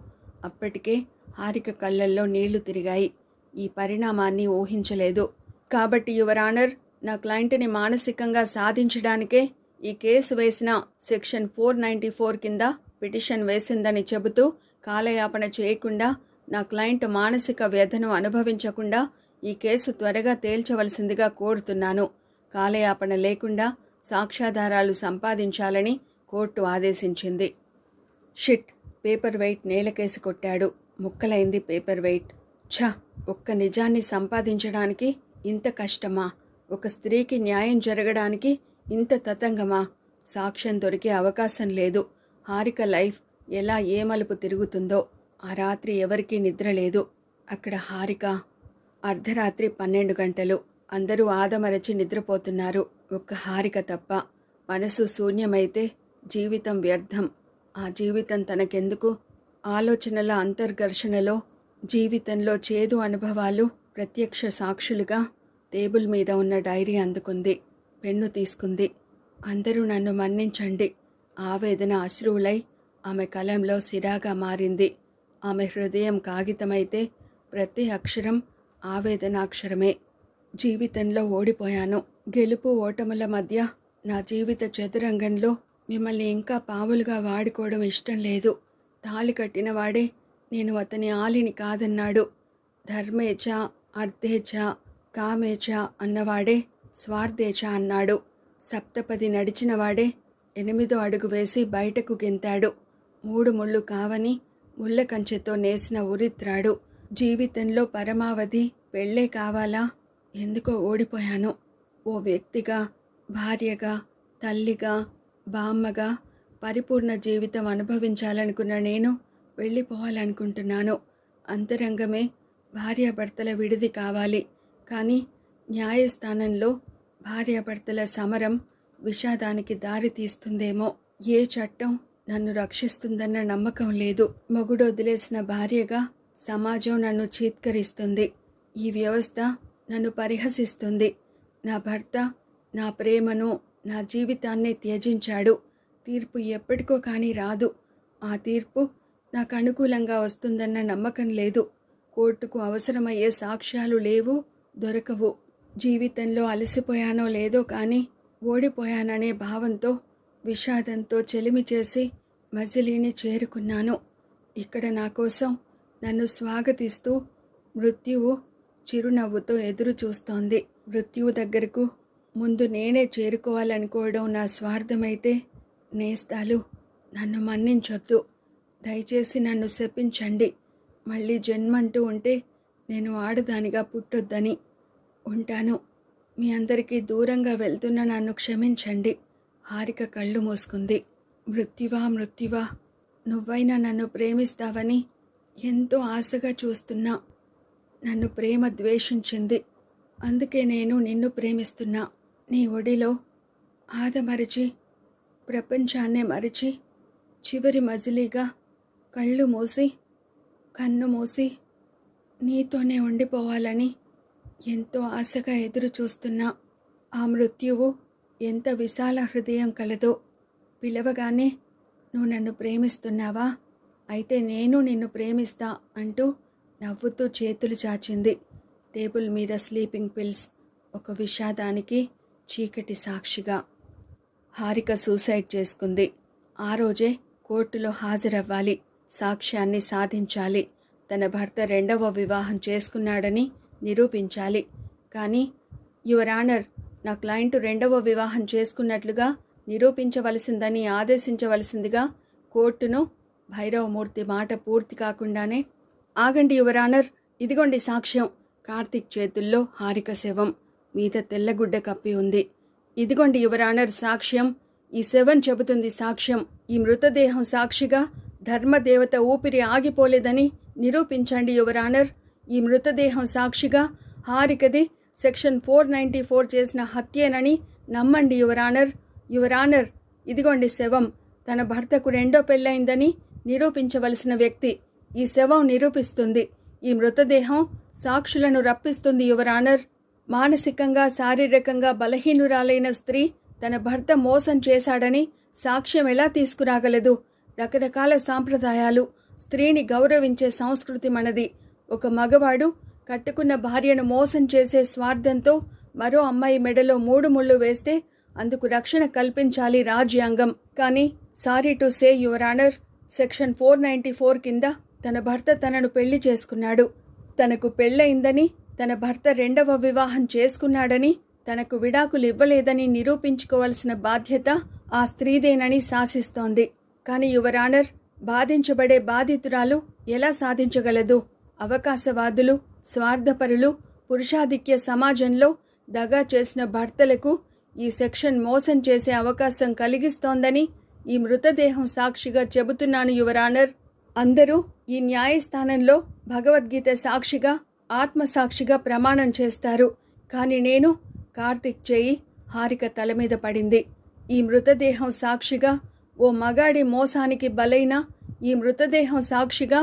అప్పటికే హారిక కళ్ళల్లో నీళ్లు తిరిగాయి. ఈ పరిణామాన్ని ఊహించలేదు. కాబట్టి యువర్ ఆనర్, నా క్లయింట్ని మానసికంగా సాధించడానికే ఈ కేసు వేసిన సెక్షన్ 494 కింద పిటిషన్ వేసిందని చెబుతూ కాలయాపన చేయకుండా, నా క్లయింట్ మానసిక వ్యధను అనుభవించకుండా ఈ కేసు త్వరగా తేల్చవలసిందిగా కోరుతున్నాను. కాలయాపన లేకుండా సాక్ష్యాధారాలు సంపాదించాలని కోర్టు ఆదేశించింది. షిట్! పేపర్ వెయిట్ నేలకేసి కొట్టాడు. ముక్కలైంది పేపర్ వెయిట్. ఛ! ఒక్క నిజాన్ని సంపాదించడానికి ఇంత కష్టమా? ఒక స్త్రీకి న్యాయం జరగడానికి ఇంత తతంగమా? సాక్ష్యం దొరికే అవకాశం లేదు. హారిక లైఫ్ ఎలా ఏ మలుపు తిరుగుతుందో. ఆ రాత్రి ఎవరికీ నిద్ర లేదు. అక్కడ హారిక. అర్ధరాత్రి 12 గంటలు. అందరూ ఆదమరచి నిద్రపోతున్నారు. ఒక్క హారిక తప్ప. మనసు శూన్యమైతే జీవితం వ్యర్థం. ఆ జీవితం తనకెందుకు? ఆలోచనల అంతర్ఘర్షణలో జీవితంలో చేదు అనుభవాలు ప్రత్యక్ష సాక్షులుగా టేబుల్ మీద ఉన్న డైరీ అందుకుంది. పెన్ను తీసుకుంది. అందరూ నన్ను మన్నించండి. ఆవేదన అశ్రువులై ఆమె కలంలో సిరాగా మారింది. ఆమె హృదయం కాగితమైతే ప్రతి అక్షరం ఆవేదనాక్షరమే. జీవితంలో ఓడిపోయాను. గెలుపు ఓటముల మధ్య నా జీవిత చతురంగంలో మిమ్మల్ని ఇంకా పావులుగా వాడుకోవడం ఇష్టం లేదు. తాళి కట్టినవాడే నేను అతని ఆలిని కాదన్నాడు. ధర్మేచ అర్థేచ కామేచ అన్నవాడే స్వార్థేచ అన్నాడు. సప్తపది నడిచినవాడే 8వ అడుగు వేసి బయటకు గెంతాడు. 3 ముళ్ళు కావని ముళ్ళ కంచెతో నేసిన ఉరిత్రాడు. జీవితంలో పరమావధి పెళ్ళే కావాలా? ఎందుకో ఓడిపోయాను. ఓ వ్యక్తిగా, భార్యగా, తల్లిగా, బామ్మగా పరిపూర్ణ జీవితం అనుభవించాలనుకున్న నేను వెళ్ళిపోవాలనుకుంటున్నాను. అంతరంగమే భార్యాభర్తల విడిది కావాలి. కానీ న్యాయస్థానంలో భార్యాభర్తల సమరం విషాదానికి దారి తీస్తుందేమో. ఏ చట్టం నన్ను రక్షిస్తుందన్న నమ్మకం లేదు. మొగుడు వదిలేసిన భార్యగా సమాజం నన్ను చీత్కరిస్తుంది. ఈ వ్యవస్థ నన్ను పరిహసిస్తుంది. నా భర్త నా ప్రేమను, నా జీవితాన్ని త్యజించాడు. తీర్పు ఎప్పటికో కానీ రాదు. ఆ తీర్పు నాకు అనుకూలంగా వస్తుందన్న నమ్మకం లేదు. కోర్టుకు అవసరమయ్యే సాక్ష్యాలు లేవు, దొరకవు. జీవితంలో అలసిపోయానో లేదో కానీ ఓడిపోయాననే భావంతో, విషాదంతో చెలిమి చేసి మజిలీని చేరుకున్నాను. ఇక్కడ నా కోసం నన్ను స్వాగతిస్తూ మృత్యువు చిరునవ్వుతో ఎదురు చూస్తోంది. మృత్యువు దగ్గరకు ముందు నేనే చేరుకోవాలనుకోవడం నా స్వార్థమైతే, నేస్తాలు నన్ను మన్నించొద్దు. దయచేసి నన్ను శపించండి. మళ్ళీ జన్మంటూ ఉంటే నేను ఆడదానిగా పుట్టొద్దని. ఉంటాను. మీ అందరికీ దూరంగా వెళ్తున్న నన్ను క్షమించండి. హారిక కళ్ళు మూసుకుంది. మృత్యువా, మృత్యువా, నువ్వైనా నన్ను ప్రేమిస్తావని ఎంతో ఆశగా చూస్తున్నా. నన్ను ప్రేమ ద్వేషించింది. అందుకే నేను నిన్ను ప్రేమిస్తున్నా. నీ ఒడిలో ఆదమరిచి, ప్రపంచాన్నే మరిచి, చివరి మజిలీగా కళ్ళు మూసి, కన్ను మూసి నీతోనే ఉండిపోవాలని ఎంతో ఆశగా ఎదురు చూస్తున్నా. ఆ మృత్యువు ఎంత విశాల హృదయం కలదో. పిలవగానే నువ్వు నన్ను ప్రేమిస్తున్నావా? అయితే నేను నిన్ను ప్రేమిస్తా అంటూ నవ్వుతూ చేతులు చాచింది. టేబుల్ మీద స్లీపింగ్ పిల్స్, ఒక విషాదానికి చీకటి సాక్షిగా. హారిక సూసైడ్ చేసుకుంది. ఆ రోజే కోర్టులో హాజరవ్వాలి. సాక్ష్యాన్ని సాధించాలి. తన భర్త 2వ వివాహం చేసుకున్నాడని నిరూపించాలి. కానీ యువర్ ఆనర్, నా క్లయింట్ 2వ వివాహం చేసుకున్నట్లుగా నిరూపించవలసిందని ఆదేశించవలసిందిగా కోర్టును భైరవమూర్తి మాట పూర్తి కాకుండానే. ఆగండి యువర్ ఆనర్, ఇదిగోండి సాక్ష్యం. కార్తిక్ చేతుల్లో హారిక శవం, మీద తెల్లగుడ్డ కప్పి ఉంది. ఇదిగోండి యువర్ ఆనర్ సాక్ష్యం. ఈ శవం చెబుతుంది సాక్ష్యం. ఈ మృతదేహం సాక్షిగా ధర్మదేవత ఊపిరి ఆగిపోలేదని నిరూపించండి యువర్ ఆనర్. ఈ మృతదేహం సాక్షిగా హారికది సెక్షన్ 494 చేసిన హత్యేనని నమ్మండి యువర్ ఆనర్. యువర్ ఆనర్, ఇదిగోండి శవం. తన భర్తకు రెండో పెళ్ళయిందని నిరూపించవలసిన వ్యక్తి ఈ శవం నిరూపిస్తుంది. ఈ మృతదేహం సాక్షులను రప్పిస్తుంది యువర్ ఆనర్. మానసికంగా శారీరకంగా బలహీనురాలైన స్త్రీ తన భర్త మోసం చేశాడని సాక్ష్యం ఎలా తీసుకురాగలదు? రకరకాల సాంప్రదాయాలు, స్త్రీని గౌరవించే సంస్కృతి మనది. ఒక మగవాడు కట్టుకున్న భార్యను మోసం చేసే స్వార్థంతో మరో అమ్మాయి మెడలో 3 ముళ్ళు వేస్తే అందుకు రక్షణ కల్పించాలి రాజ్యాంగం. కానీ sorry to say your honour, section 494 కింద తన భర్త తనను పెళ్లి చేసుకున్నాడు. తనకు పెళ్ళయిందని, తన భర్త రెండవ వివాహం చేసుకున్నాడని, తనకు విడాకులు ఇవ్వలేదని నిరూపించుకోవాల్సిన బాధ్యత ఆ స్త్రీదేనని శాసిస్తోంది. కానీ యువర్ ఆనర్, బాధించబడే బాధితురాలు ఎలా సాధించగలదు? అవకాశవాదులు, స్వార్థపరులు, పురుషాధిక్య సమాజంలో దగా చేసిన భర్తలకు ఈ సెక్షన్ మోసం చేసే అవకాశం కలిగిస్తోందని ఈ మృతదేహం సాక్షిగా చెబుతున్నాను యువర్ ఆనర్. అందరూ ఈ న్యాయస్థానంలో భగవద్గీత సాక్షిగా, ఆత్మసాక్షిగా ప్రమాణం చేస్తారు. కానీ నేను కార్తిక్ చేయి హారిక తల మీద పడింది. ఈ మృతదేహం సాక్షిగా ఓ మగాడి మోసానికి బలైన ఈ మృతదేహం సాక్షిగా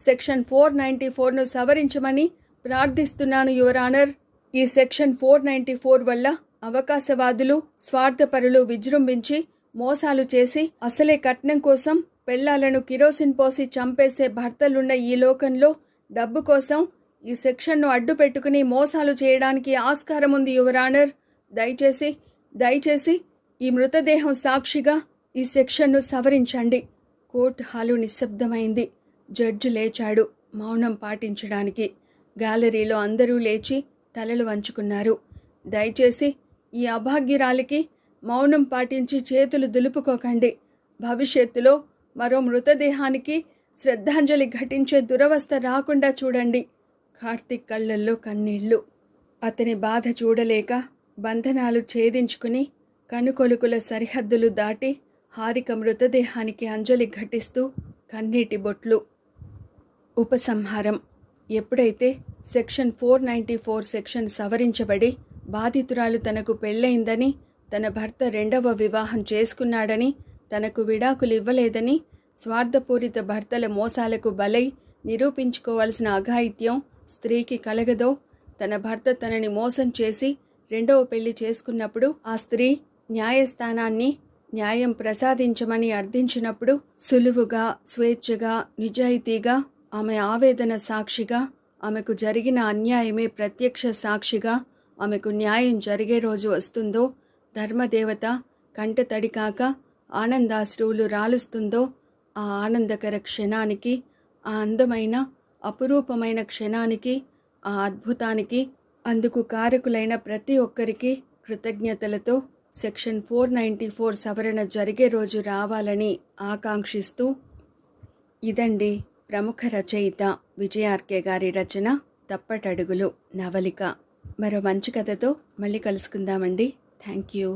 సెక్షన్ 494ను సవరించమని ప్రార్థిస్తున్నాను యువర్ ఆనర్. ఈ సెక్షన్ 494 వల్ల అవకాశవాదులు, స్వార్థపరులు విజృంభించి మోసాలు చేసి అసలే కట్నం కోసం పెళ్లాలను కిరోసిన్ పోసి చంపేసే భర్తలున్న ఈ లోకంలో డబ్బు కోసం ఈ సెక్షన్ను అడ్డు పెట్టుకుని మోసాలు చేయడానికి ఆస్కారం ఉంది యువర్ ఆనర్. దయచేసి ఈ మృతదేహం సాక్షిగా ఈ సెక్షన్ను సవరించండి. కోర్టు హాలు నిశ్శబ్దమైంది. జడ్జి లేచాడు మౌనం పాటించడానికి. గ్యాలరీలో అందరూ లేచి తలలు వంచుకున్నారు. దయచేసి ఈ అభాగ్యురాలికి మౌనం పాటించి చేతులు దులుపుకోకండి. భవిష్యత్తులో మరో మృతదేహానికి శ్రద్ధాంజలి ఘటించే దురవస్థ రాకుండా చూడండి. కార్తిక్ కళ్ళల్లో కన్నీళ్లు. అతని బాధ చూడలేక బంధనాలు ఛేదించుకుని కనుకొలుకుల సరిహద్దులు దాటి హారిక మృతదేహానికి అంజలి ఘటిస్తూ కన్నీటి బొట్లు. ఉపసంహారం. ఎప్పుడైతే సెక్షన్ 494 సెక్షన్ సవరించబడి బాధితురాలు తనకు పెళ్ళయిందని, తన భర్త రెండవ వివాహం చేసుకున్నాడని, తనకు విడాకులు ఇవ్వలేదని, స్వార్థపూరిత భర్తల మోసాలకు బలై నిరూపించుకోవాల్సిన అఘాయిత్యం స్త్రీకి కలగదో, తన భర్త తనని మోసం చేసి రెండవ పెళ్లి చేసుకున్నప్పుడు ఆ స్త్రీ న్యాయస్థానాన్ని న్యాయం ప్రసాదించమని అర్థించినప్పుడు సులువుగా, స్వేచ్ఛగా, నిజాయితీగా, ఆమె ఆవేదన సాక్షిగా, ఆమెకు జరిగిన అన్యాయమే ప్రత్యక్ష సాక్షిగా ఆమెకు న్యాయం జరిగే రోజు వస్తుందో, ధర్మదేవత కంటతడి కాక ఆనందాశ్రువులు రాలుస్తుందో, ఆ ఆనందకర క్షణానికి, ఆ అందమైన అపురూపమైన క్షణానికి, ఆ అద్భుతానికి, అందుకు కారకులైన ప్రతి ఒక్కరికి కృతజ్ఞతలతో సెక్షన్ 494 సవరణ జరిగే రోజు రావాలని ఆకాంక్షిస్తూ. ఇదండి ప్రముఖ రచయిత విజయార్కే గారి రచన తప్పటడుగులు నవలిక. మరో మంచి కథతో మళ్ళీ కలుసుకుందామండి. Thank you.